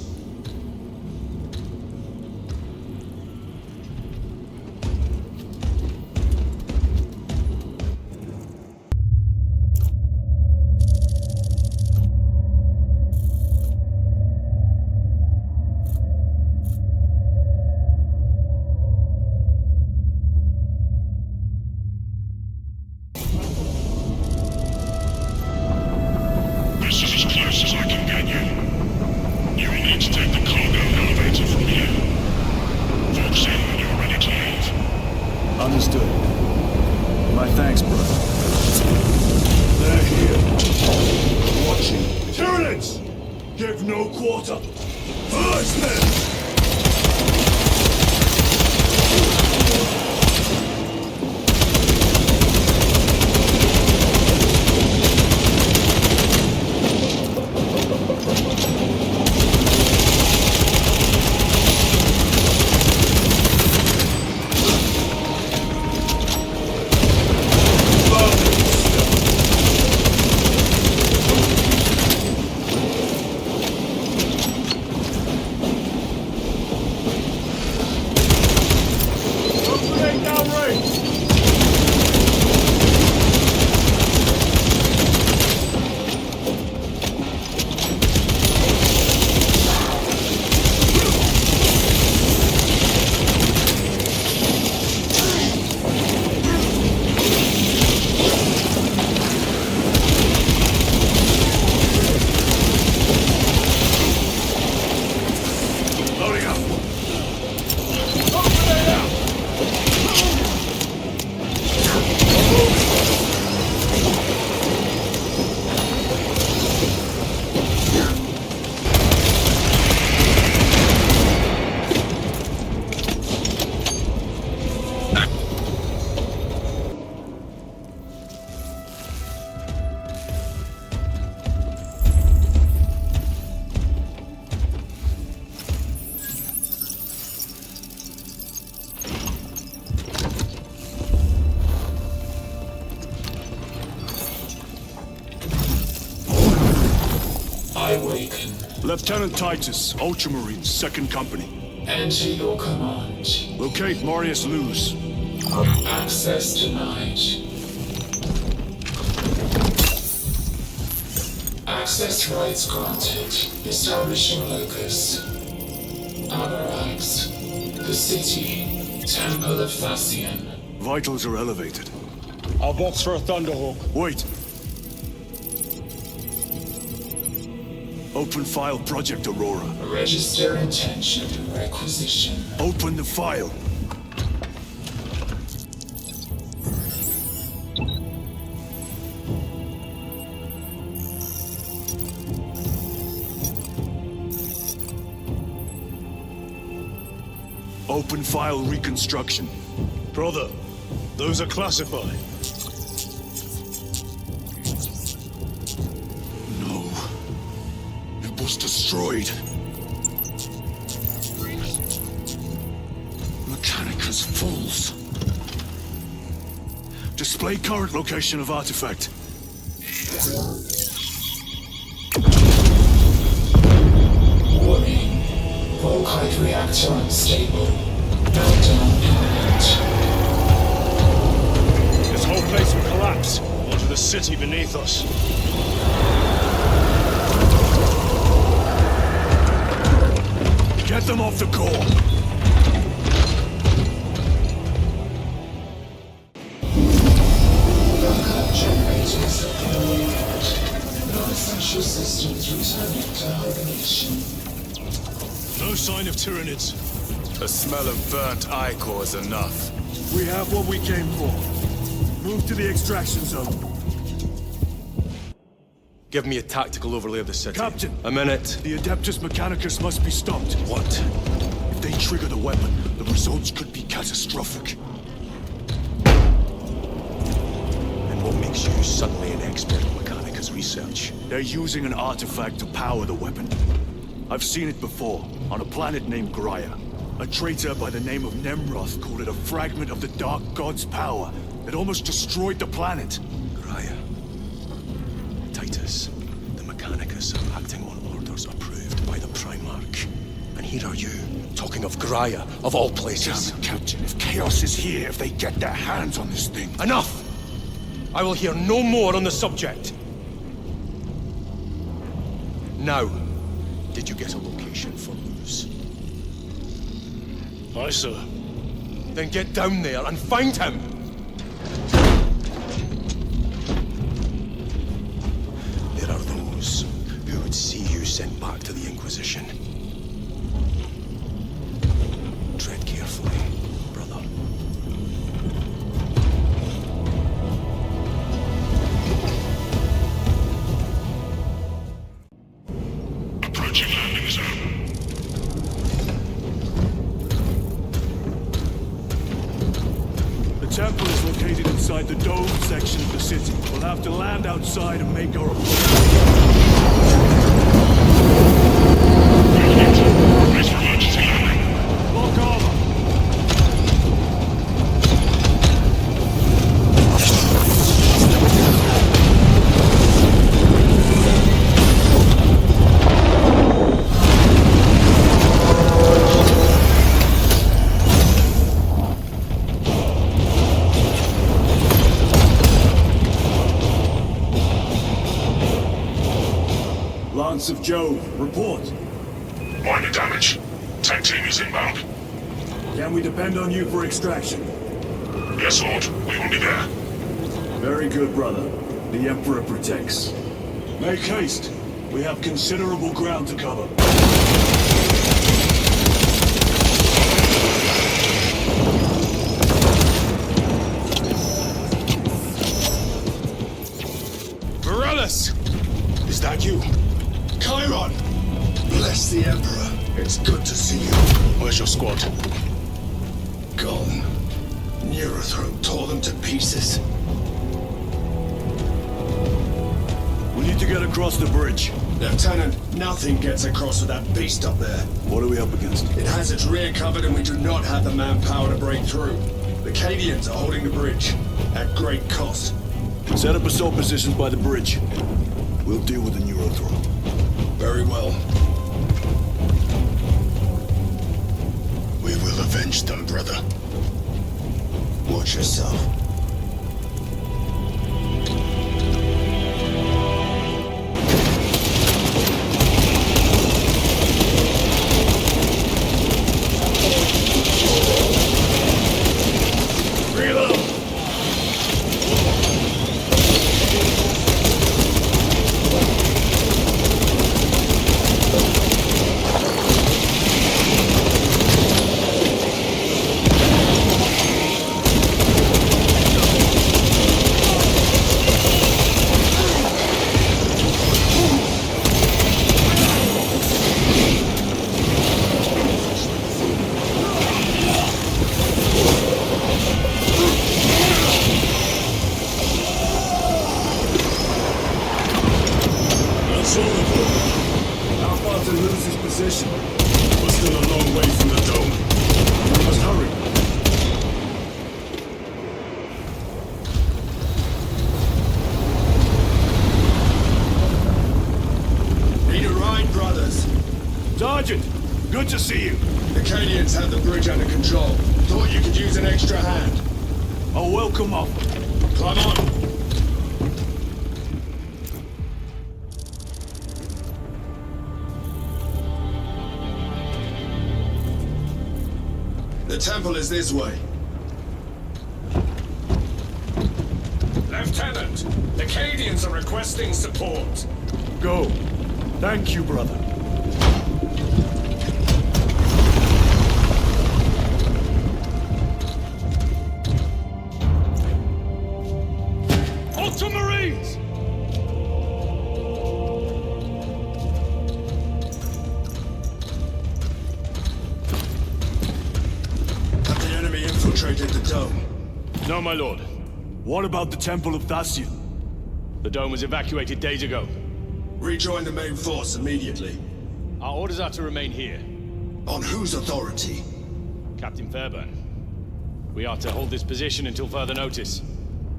Lieutenant Titus, Ultramarines, 2nd Company. Enter your command. Locate Morius Luz. Access denied. Access rights granted. Establishing locus. Avarax. The city. Temple of Thasian. Vitals are elevated. I'll box for a Thunderhawk. Wait. Open file Project Aurora. Register intention requisition. Open the file. Open file reconstruction. Brother, those are classified. Was destroyed. Mechanicus fools. Display current location of artifact. Warning. Volkite reactor unstable. Meltdown imminent. This whole place will collapse onto the city beneath us. Get them off the core! No sign of Tyranids. A smell of burnt ichor is enough. We have what we came for. Move to the extraction zone. Give me a tactical overlay of the city. Captain! A minute. The Adeptus Mechanicus must be stopped. What? If they trigger the weapon, the results could be catastrophic. And what makes you suddenly an expert in Mechanicus research? They're using an artifact to power the weapon. I've seen it before, on a planet named Graia. A traitor by the name of Nemroth called it a fragment of the Dark God's power that almost destroyed the planet. Graia. Titus, the Mechanicus are acting on orders approved by the Primarch. And here are you, talking of Graia, of all places. Damn it, Captain, if Chaos is here, if they get their hands on this thing... Enough! I will hear no more on the subject. Now, did you get a location for Luz? Aye, sir. Then get down there and find him! There are those who would see you sent back to the Inquisition. Tread carefully, brother. Approaching landing zone. The temple is located inside the domed section of the city. We'll have to land outside and make our approach. Brace for emergency landing. Lock armor! Lance of Jove, report. Minor damage. Tank team is inbound. Can we depend on you for extraction? Yes, Lord. We will be there. Very good, brother. The Emperor protects. Make haste. We have considerable ground to cover. Morales! Is that you? Chiron! Bless the Emperor. It's good to see you. Where's your squad? Gone. Neurothroat tore them to pieces. We need to get across the bridge. Lieutenant, nothing gets across with that beast up there. What are we up against? It has its rear covered and we do not have the manpower to break through. The Cadians are holding the bridge, at great cost. Set up assault positions by the bridge. We'll deal with the Neurothroat. Very well. We will avenge them, brother. Watch yourself. Sergeant, good to see you. The Cadians have the bridge under control. Thought you could use an extra hand. A welcome offer. Climb on. The temple is this way. Lieutenant, the Cadians are requesting support. Go. Thank you, brother. infiltrated the dome? No, my lord. What about the Temple of Thasian? The dome was evacuated days ago. Rejoin the main force immediately. Our orders are to remain here. On whose authority? Captain Fairburn. We are to hold this position until further notice.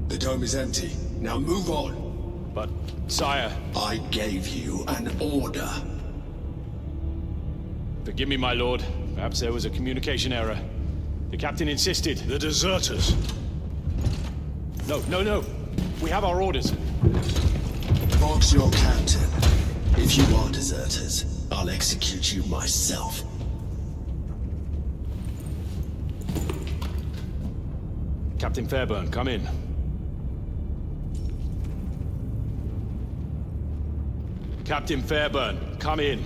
The dome is empty. Now move on. But, sire... I gave you an order. Forgive me, my lord. Perhaps there was a communication error. The captain insisted. The deserters. No. We have our orders. Vox your captain. If you are deserters, I'll execute you myself. Captain Fairburn, come in. Captain Fairburn, come in.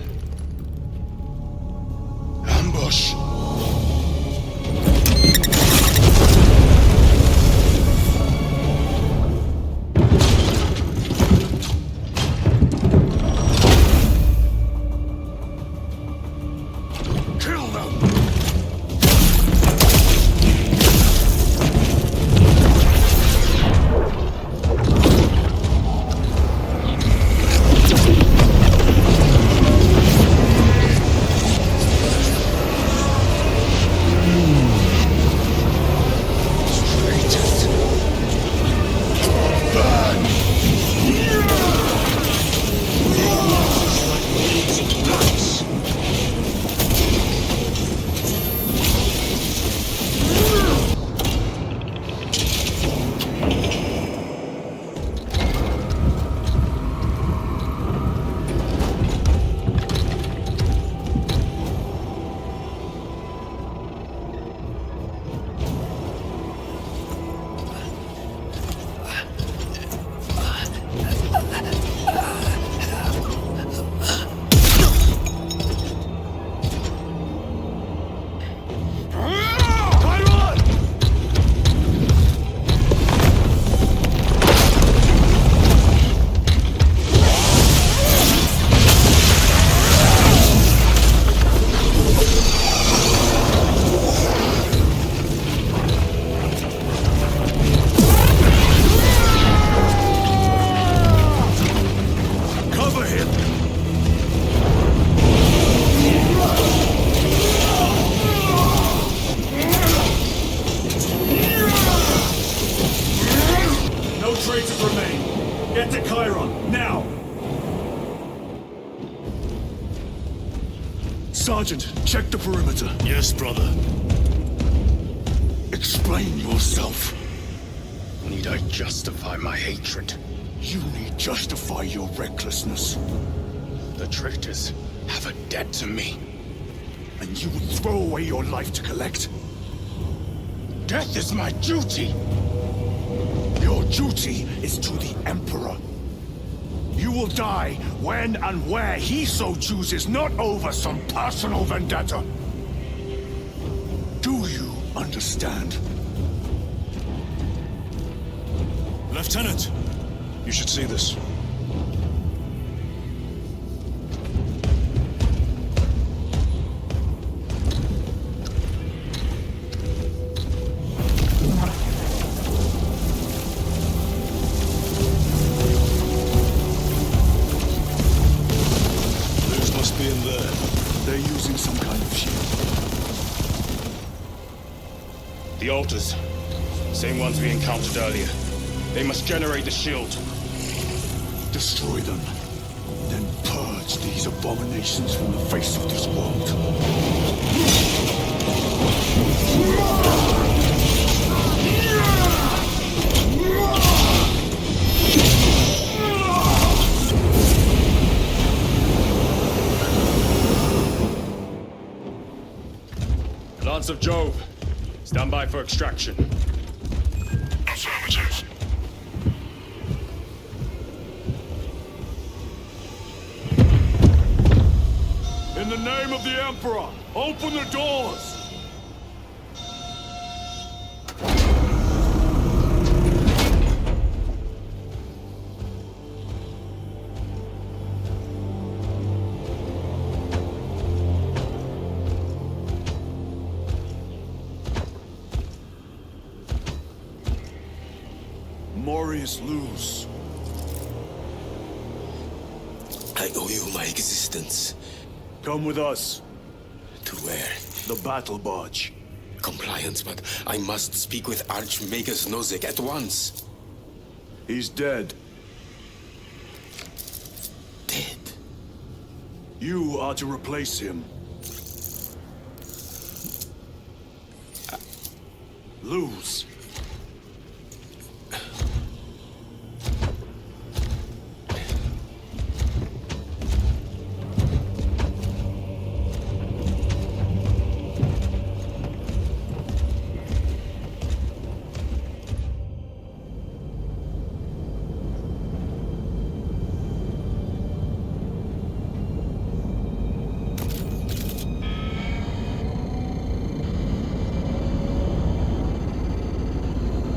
Ambush! Sergeant, check the perimeter. Yes, brother. Explain yourself. Need I justify my hatred? You need justify your recklessness. The traitors have a debt to me. And you would throw away your life to collect? Death is my duty! Your duty is to the Emperor. You will die when and where he so chooses, not over some personal vendetta. Do you understand? Lieutenant, you should see this. The altars. Same ones we encountered earlier. They must generate the shield. Destroy them. Then purge these abominations from the face of this world. Lance of Jove. Stand by for extraction. Affirmative. In the name of the Emperor, open the doors! glorious lose. I owe you my existence. Come with us. To where? The battle barge. Compliance, but I must speak with Archmagus Nozick at once. He's dead. Dead? You are to replace him. Lose.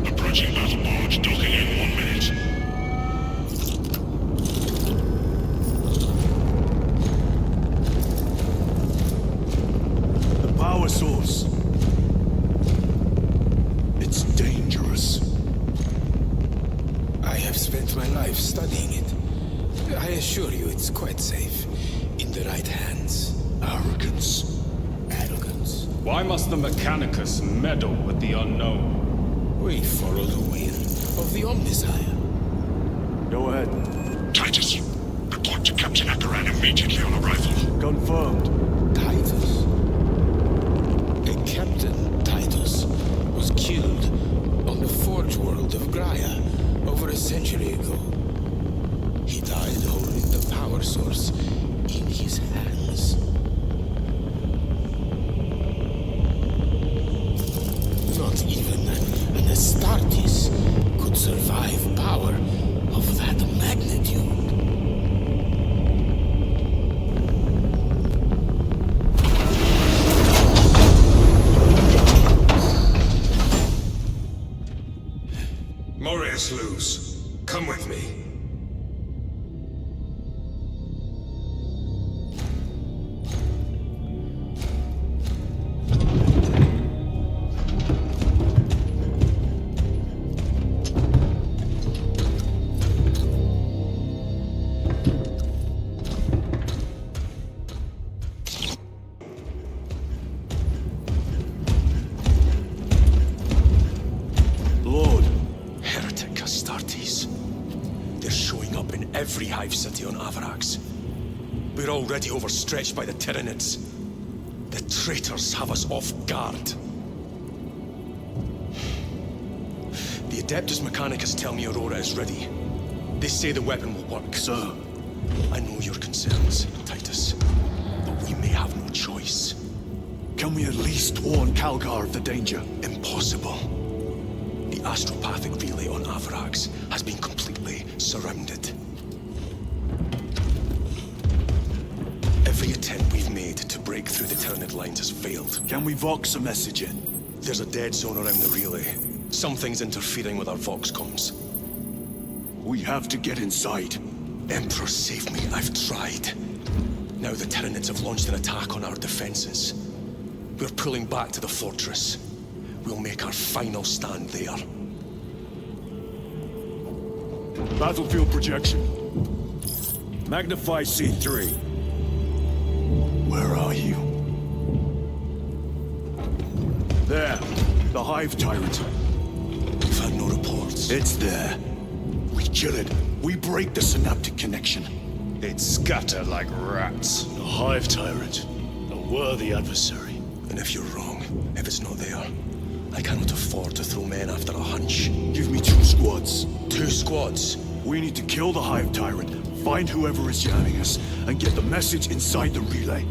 Approaching battle barge, docking in 1 minute. The power source. It's dangerous. I have spent my life studying it. I assure you it's quite safe. In the right hands. Arrogance. Arrogance. Why must the Mechanicus meddle with the unknown? We follow the will of the Omnisire. Go ahead. Titus, report to Captain Akaran immediately on arrival. Confirmed. Titus? A Captain Titus was killed on the Forge world of Graia over a century ago. He died holding the power source in his hands. Not even an Astartes could survive power of that magnitude. Morius Luz, come with me. Every hive city on Avarax. We're already overstretched by the Tyranids. The traitors have us off guard. The Adeptus Mechanicus tell me Aurora is ready. They say the weapon will work. Sir. I know your concerns, Titus, but we may have no choice. Can we at least warn Calgar of the danger? Impossible. The astropathic relay on Avarax has been completely surrounded. Every attempt we've made to break through the Tyranid lines has failed. Can we Vox a message in? There's a dead zone around the relay. Something's interfering with our Vox comms. We have to get inside. Emperor, save me. I've tried. Now the Tyranids have launched an attack on our defenses. We're pulling back to the fortress. We'll make our final stand there. Battlefield projection. Magnify C3. Where are you? There. The Hive Tyrant. We've had no reports. It's there. We kill it. We break the synaptic connection. They'd scatter like rats. The Hive Tyrant. A worthy adversary. And if you're wrong, if it's not there, I cannot afford to throw men after a hunch. Give me 2 squads. 2 squads? We need to kill the Hive Tyrant, find whoever is jamming us, and get the message inside the relay.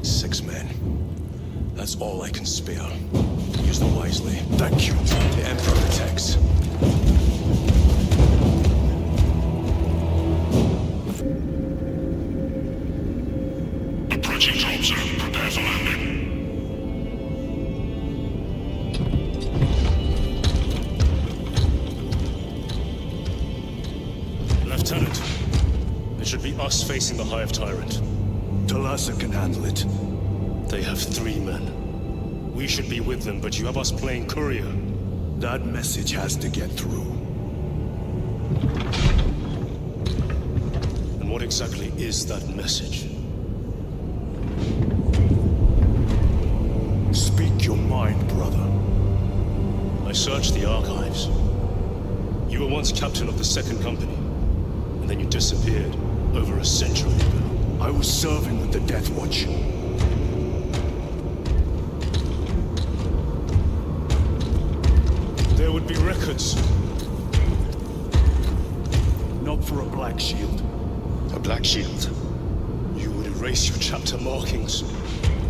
6 men. That's all I can spare. Use them wisely. Thank you. The Emperor protects. Approaching drop zone. Prepare for landing. Lieutenant, it should be us facing the Hive Tyrant. Talassa can handle it. They have 3 men. We should be with them, but you have us playing courier. That message has to get through. And what exactly is that message? Speak your mind, brother. I searched the archives. You were once captain of the Second Company, and then you disappeared over a century ago. I was serving with the Death Watch. There would be records. Not for a Black Shield. A Black Shield? You would erase your chapter markings.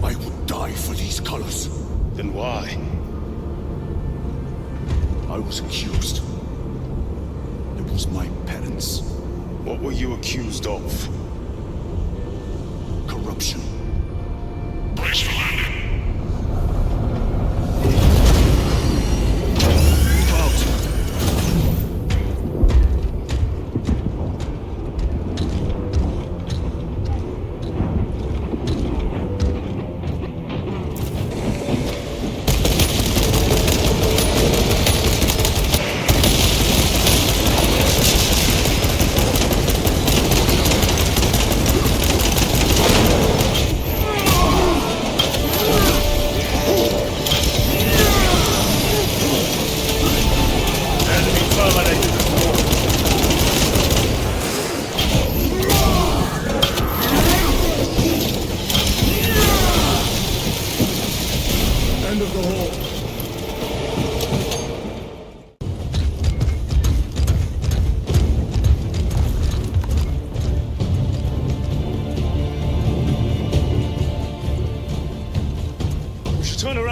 I would die for these colors. Then why? I was accused. It was my penance. What were you accused of? Corruption. Brace for landing.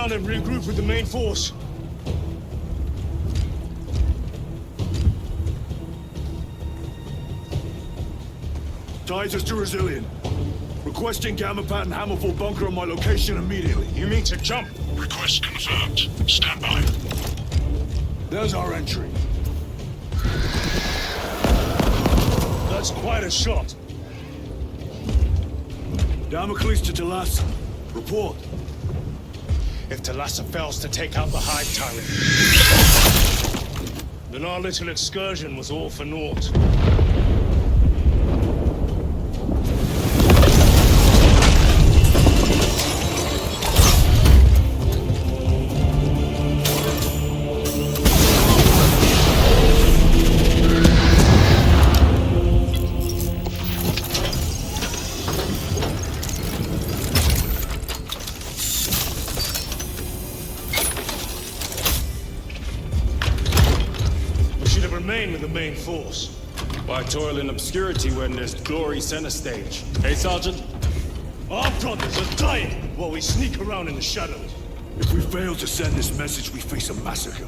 And regroup with the main force. Titus to Resilient. Requesting Gamma Pad and Hammerfall bunker on my location immediately. You mean to jump? Request confirmed. Stand by. There's our entry. That's quite a shot. Damocles to Talas. Report. If Talassa fails to take out the Hive Tyrant, then our little excursion was all for naught. Remain with the main force. Why toil in obscurity when there's glory center stage? Hey, Sergeant? Our brothers are dying while we sneak around in the shadows. If we fail to send this message, we face a massacre.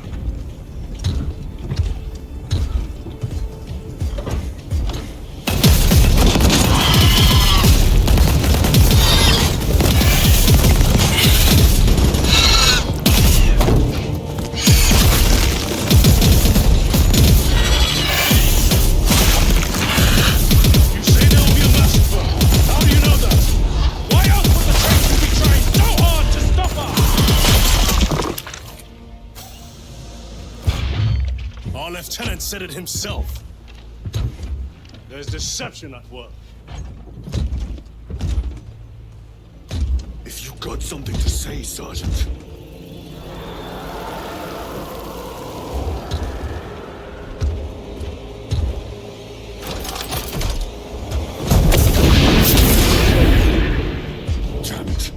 Lieutenant said it himself. There's deception at work. If you got something to say, Sergeant. Damn it.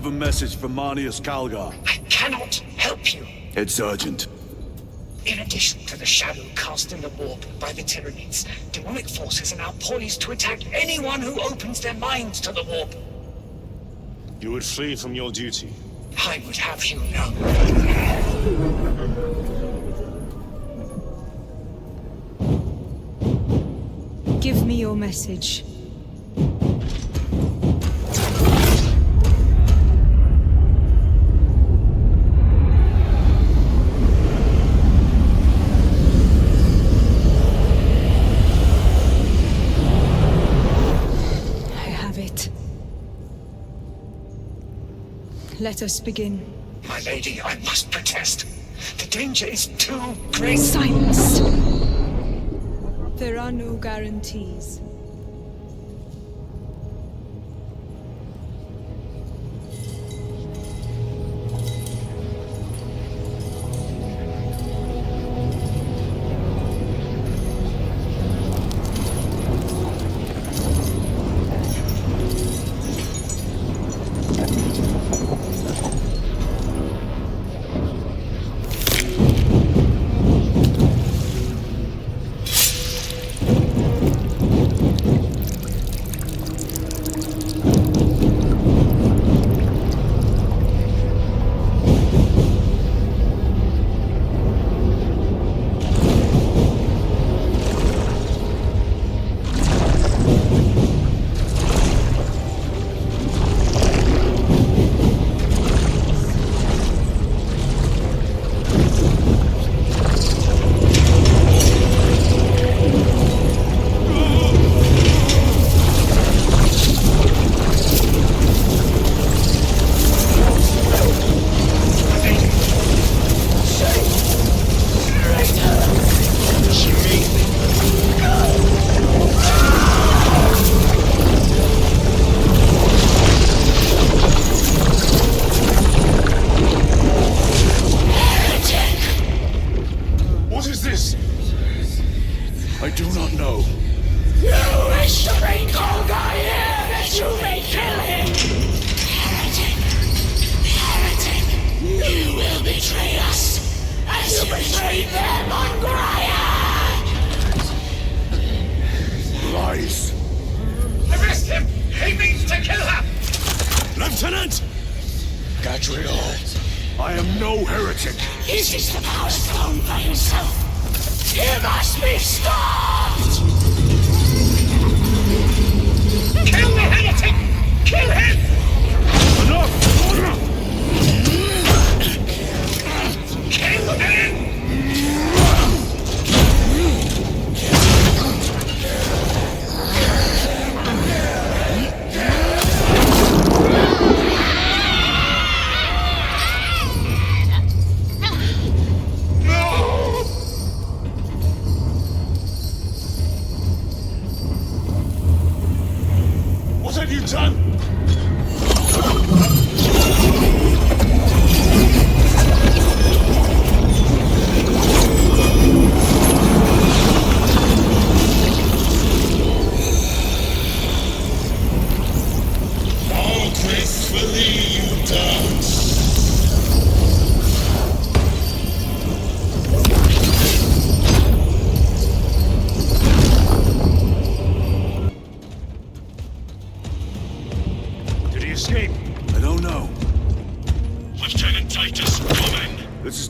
have a message from Marnius Calgar. I cannot help you. It's urgent. In addition to the shadow cast in the warp by the Tyranids, demonic forces are now poised to attack anyone who opens their minds to the warp. You would flee from your duty. I would have you know. Give me your message. Let us begin. My lady, I must protest. The danger is too great. Silence! There are no guarantees.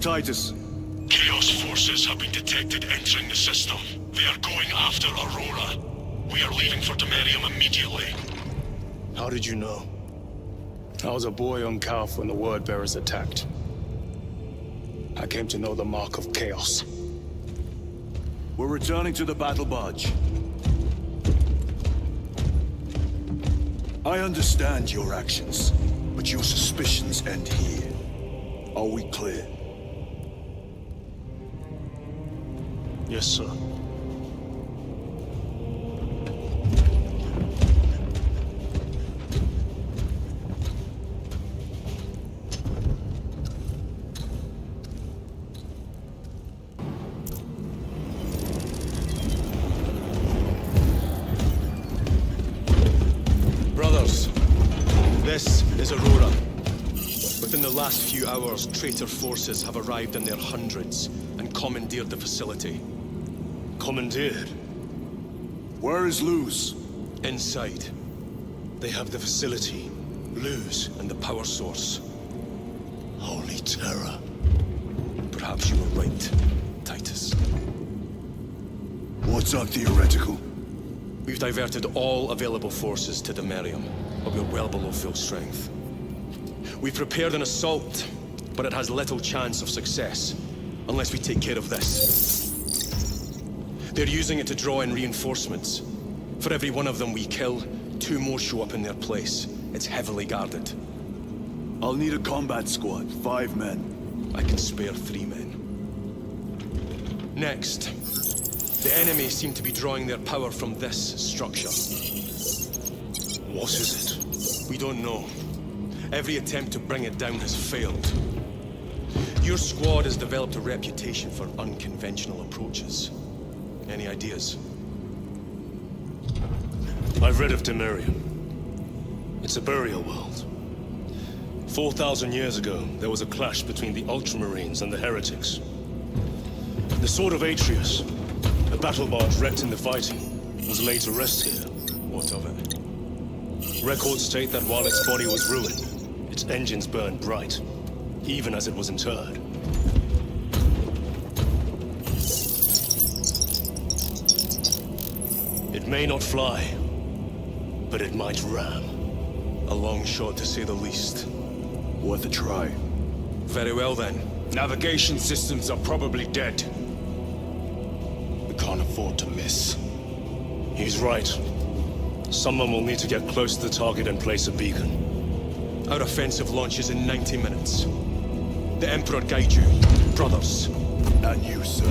Titus. Chaos forces have been detected entering the system. They are going after Aurora. We are leaving for Taurium immediately. How did you know? I was a boy on Calf when the Word Bearers attacked. I came to know the mark of chaos. We're returning to the battle barge. I understand your actions, but your suspicions end here. Are we clear? Yes, sir. Brothers, this is Aurora. Within the last few hours, traitor forces have arrived in their hundreds and commandeered the facility. Commandeered? Where is Luz? Inside. They have the facility, Luz, and the power source. Holy terror. Perhaps you were right, Titus. What's our theoretical? We've diverted all available forces to Demerium, but we're well below full strength. We've prepared an assault, but it has little chance of success, unless we take care of this. They're using it to draw in reinforcements. For every one of them we kill, 2 more show up in their place. It's heavily guarded. I'll need a combat squad, 5 men. I can spare 3 men. Next, the enemy seem to be drawing their power from this structure. What is it? We don't know. Every attempt to bring it down has failed. Your squad has developed a reputation for unconventional approaches. Any ideas? I've read of Demerium. It's a burial world. 4,000 years ago, there was a clash between the Ultramarines and the Heretics. The Sword of Atreus, a battle barge wrecked in the fighting, was laid to rest here. What of it? Records state that while its body was ruined, its engines burned bright, even as it was interred. It may not fly, but it might ram. A long shot, to say the least. Worth a try. Very well then. Navigation systems are probably dead. We can't afford to miss. He's right. Someone will need to get close to the target and place a beacon. Our offensive launches in 90 minutes. The Emperor guide you, brothers. And you, sir.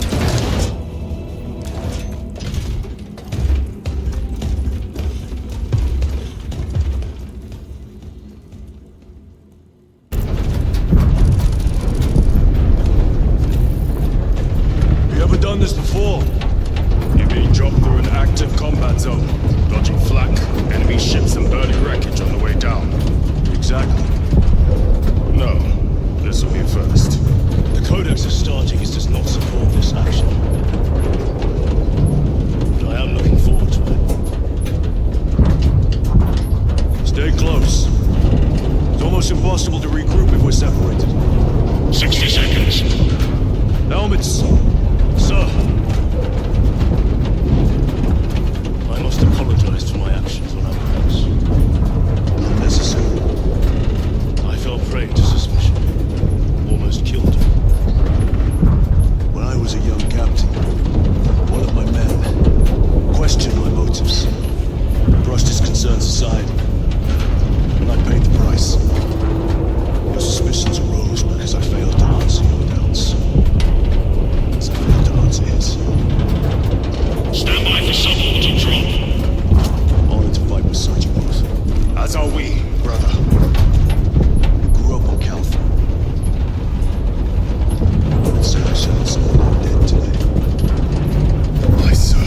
Done this before. You're being dropped through an active combat zone, dodging flak, enemy ships and burning wreckage on the way down. Exactly. No, this will be a first. The Codex of Stargates does not support this action. But I am looking forward to it. Stay close. It's almost impossible to regroup if we're separated. 60 seconds. Helmets. Sir! I must apologize for my actions on Armageddon. Unnecessary. I fell prey to suspicion. Almost killed him. When I was a young captain, one of my men questioned my motives, brushed his concerns aside, and I paid the price. Your suspicions arose because I failed to answer your doubts. Stand by for suborbital drop. Honored to fight beside you both. As are we, brother. You grew up on Calvin. I'd say I shattered someone dead today. Aye, sir.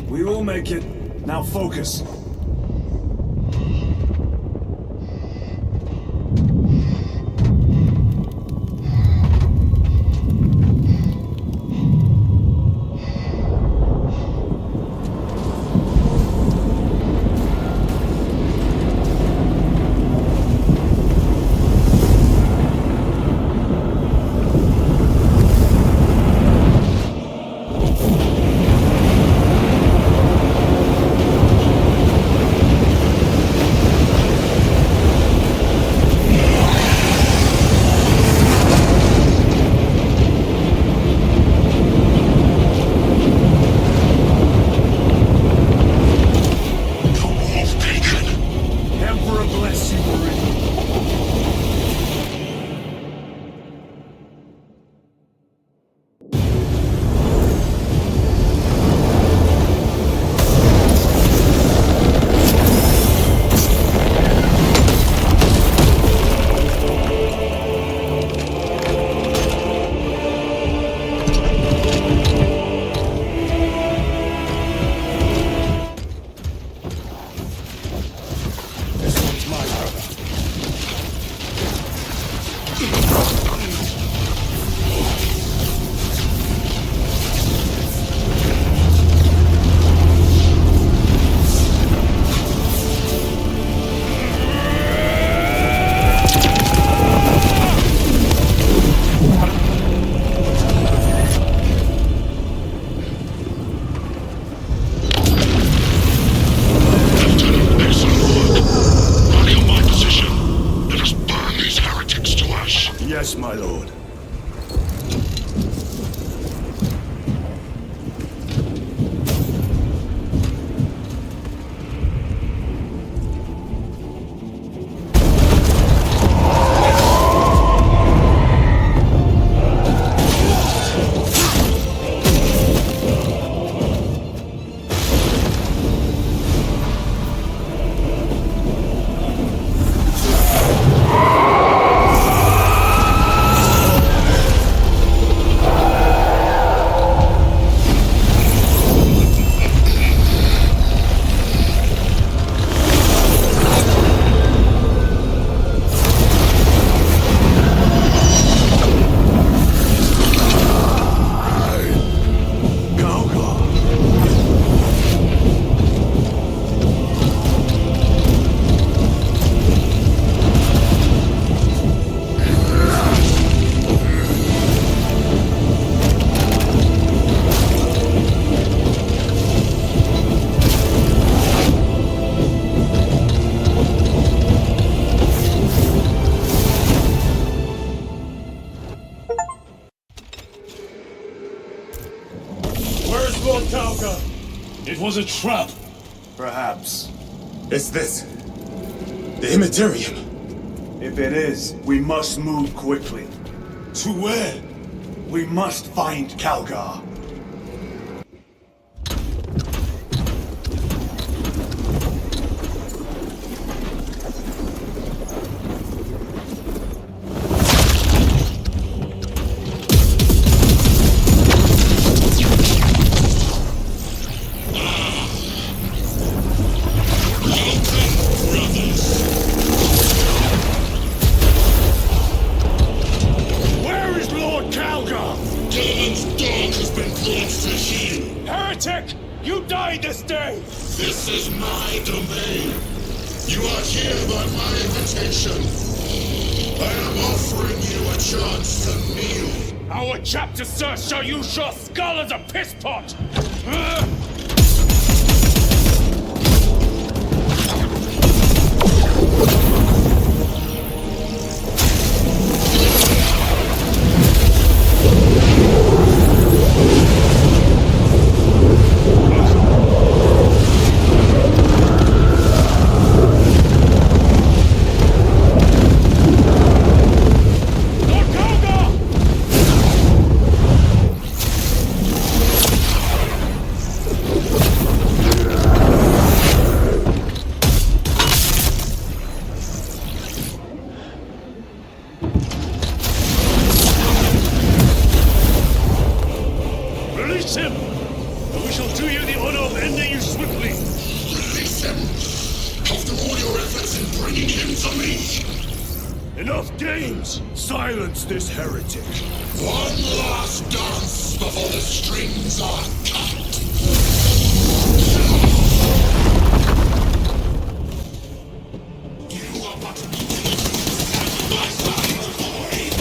We will make it. Now focus. Lord Calgar! It was a trap! Perhaps. Is this the Immaterium? If it is, we must move quickly. To where? We must find Calgar. This is my domain. You are here by my invitation. I am offering you a chance to kneel. Our chapter, sir, shall use your skull as a piss pot! Silence this heretic. One last dance before the strings are cut. You are but my side, boy.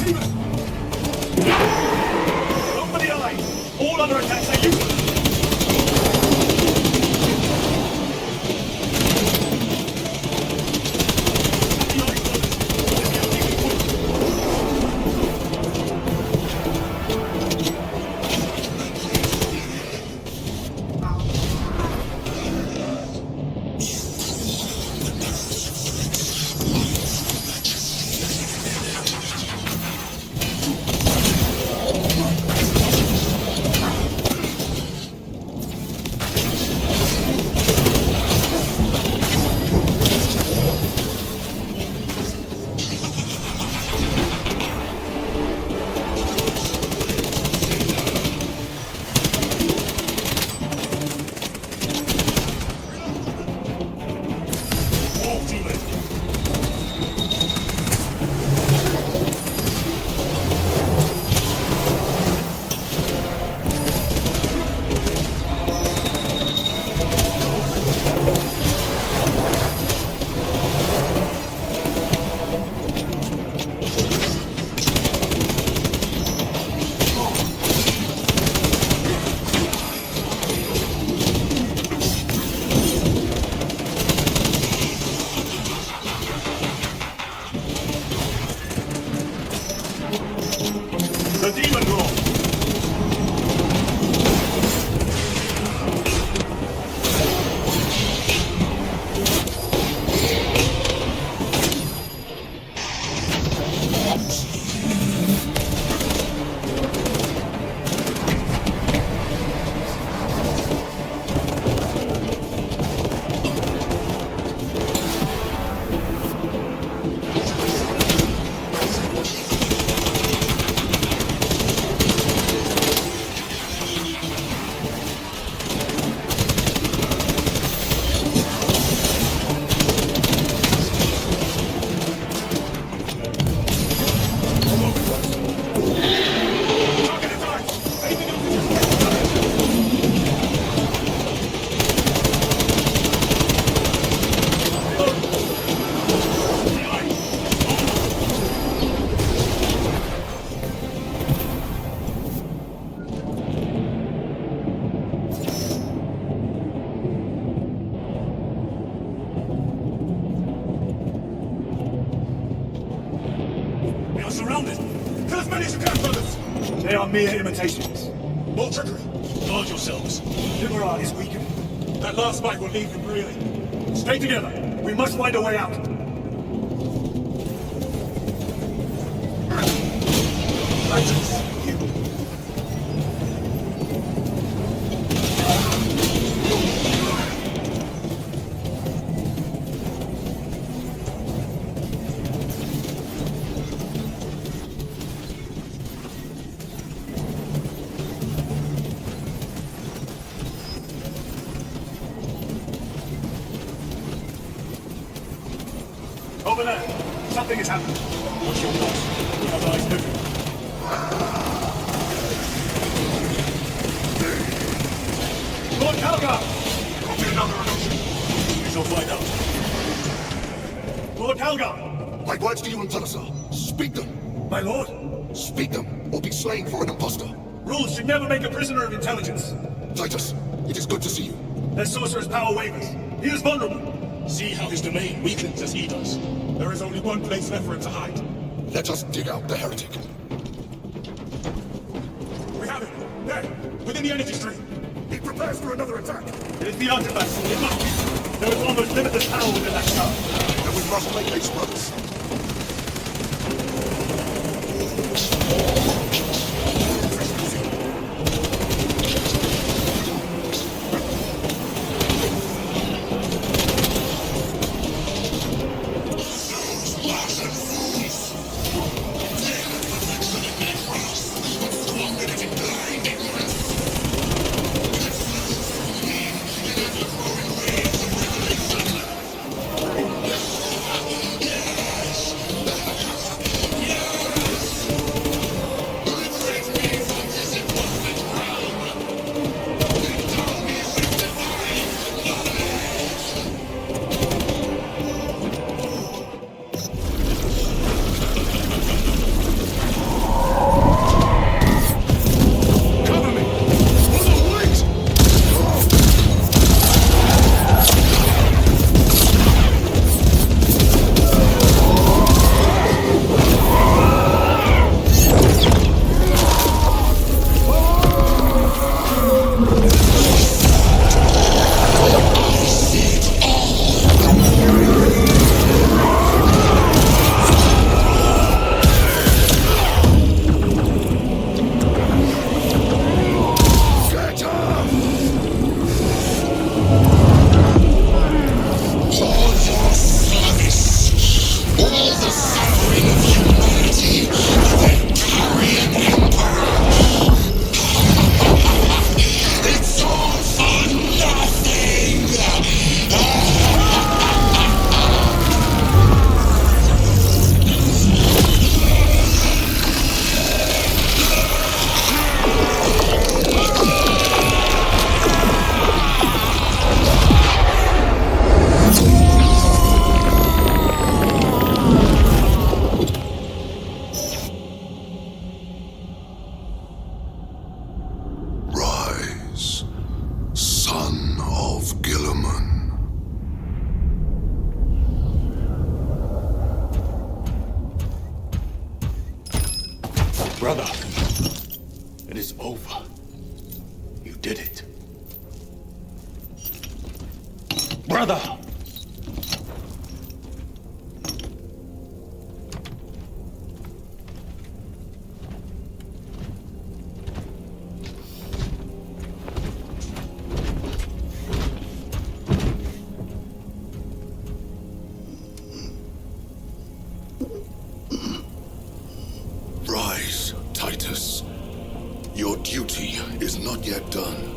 Look for the eye! All other attacks are useless! They are mere imitations. More trickery. Guard yourselves. Libera is weakened. That last fight will leave him reeling. Stay together. We must find a way out. Titus, you. Over there! Something is happening! What's your boss? We have eyes moving. Lord Calgar! Copy another illusion. We shall find out. Lord Calgar! My words to you and Taurus. Speak them! My lord? Speak them, or be slain for an impostor. Rules should never make a prisoner of intelligence. Titus, it is good to see you. Their sorcerer's power wavers. He is vulnerable. See how his domain weakens as he does. There is only one place left for him to hide. Let us dig out the heretic. We have him! There! Within the energy stream! He prepares for another attack! It is the artifacts. It must be. There is almost limitless power within that star. And we must make haste, brothers. Brother, it is over. You did it. Brother! Rise, Titus. Your duty is not yet done.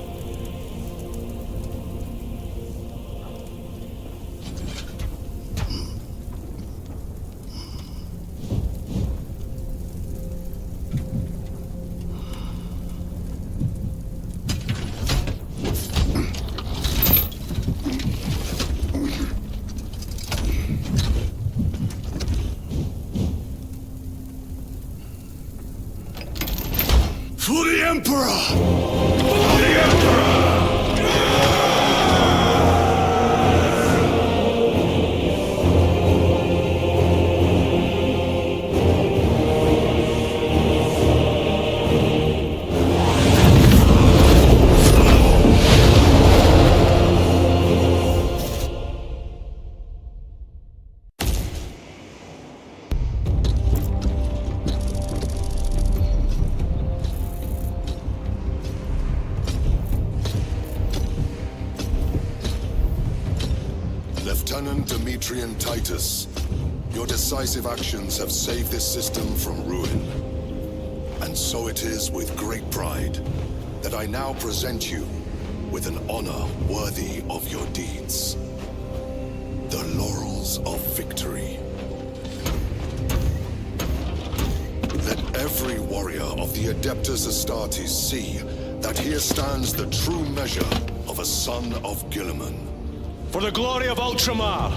For the Emperor! For the Emperor! Lieutenant Demetrian Titus, your decisive actions have saved this system from ruin. And so it is with great pride that I now present you with an honor worthy of your deeds. The laurels of victory. Let every warrior of the Adeptus Astartes see that here stands the true measure of a son of Guilliman. For the glory of Ultramar!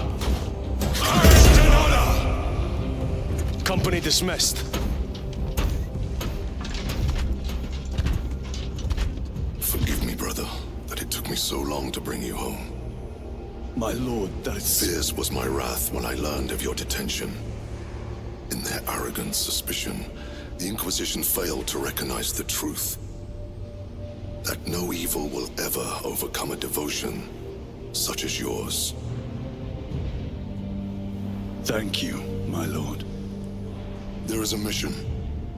Courage and honor! Company dismissed. Forgive me, brother, that it took me so long to bring you home. My lord, Fierce was my wrath when I learned of your detention. In their arrogant suspicion, the Inquisition failed to recognize the truth. That no evil will ever overcome a devotion such as yours. Thank you, my lord. There is a mission.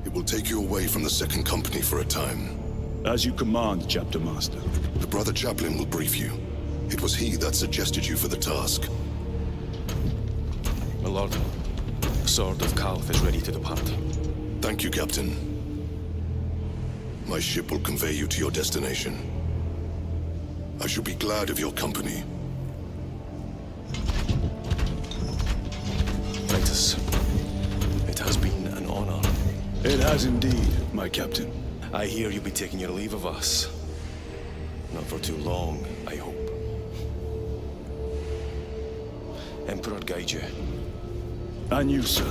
It will take you away from the Second Company for a time. As you command, Chapter Master. The Brother Chaplain will brief you. It was he that suggested you for the task. My lord, Sword of Calth is ready to depart. Thank you, Captain. My ship will convey you to your destination. I shall be glad of your company. Titus, it has been an honor. It has indeed, my captain. I hear you'll be taking your leave of us. Not for too long, I hope. Emperor guide you. And you, sir.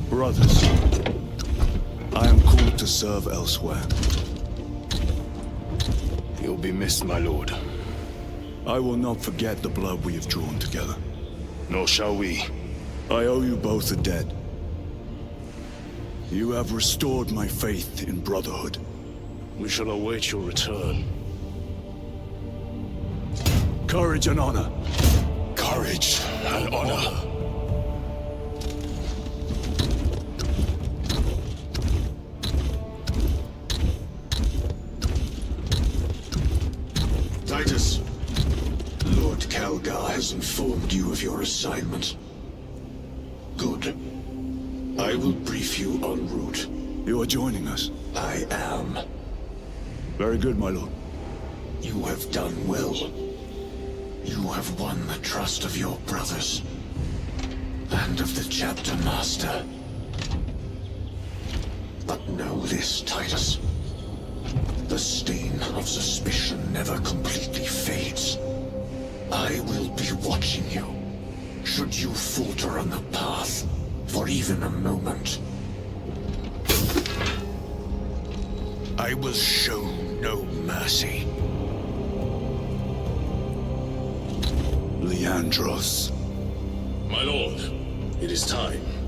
Brothers, I am called to serve elsewhere. You'll be missed, my lord. I will not forget the blood we have drawn together. Nor shall we. I owe you both a debt. You have restored my faith in brotherhood. We shall await your return. Courage and honor. Courage and honor. Titus, Lord Calgar has informed you of your assignment. Good. I will brief you en route. You are joining us? I am. Very good, my lord. You have done well. You have won the trust of your brothers. And of the Chapter Master. But know this, Titus. The stain of suspicion never completely fades. I will be watching you. Should you falter on the path, for even a moment. I will show no mercy. Andros. My lord, it is time.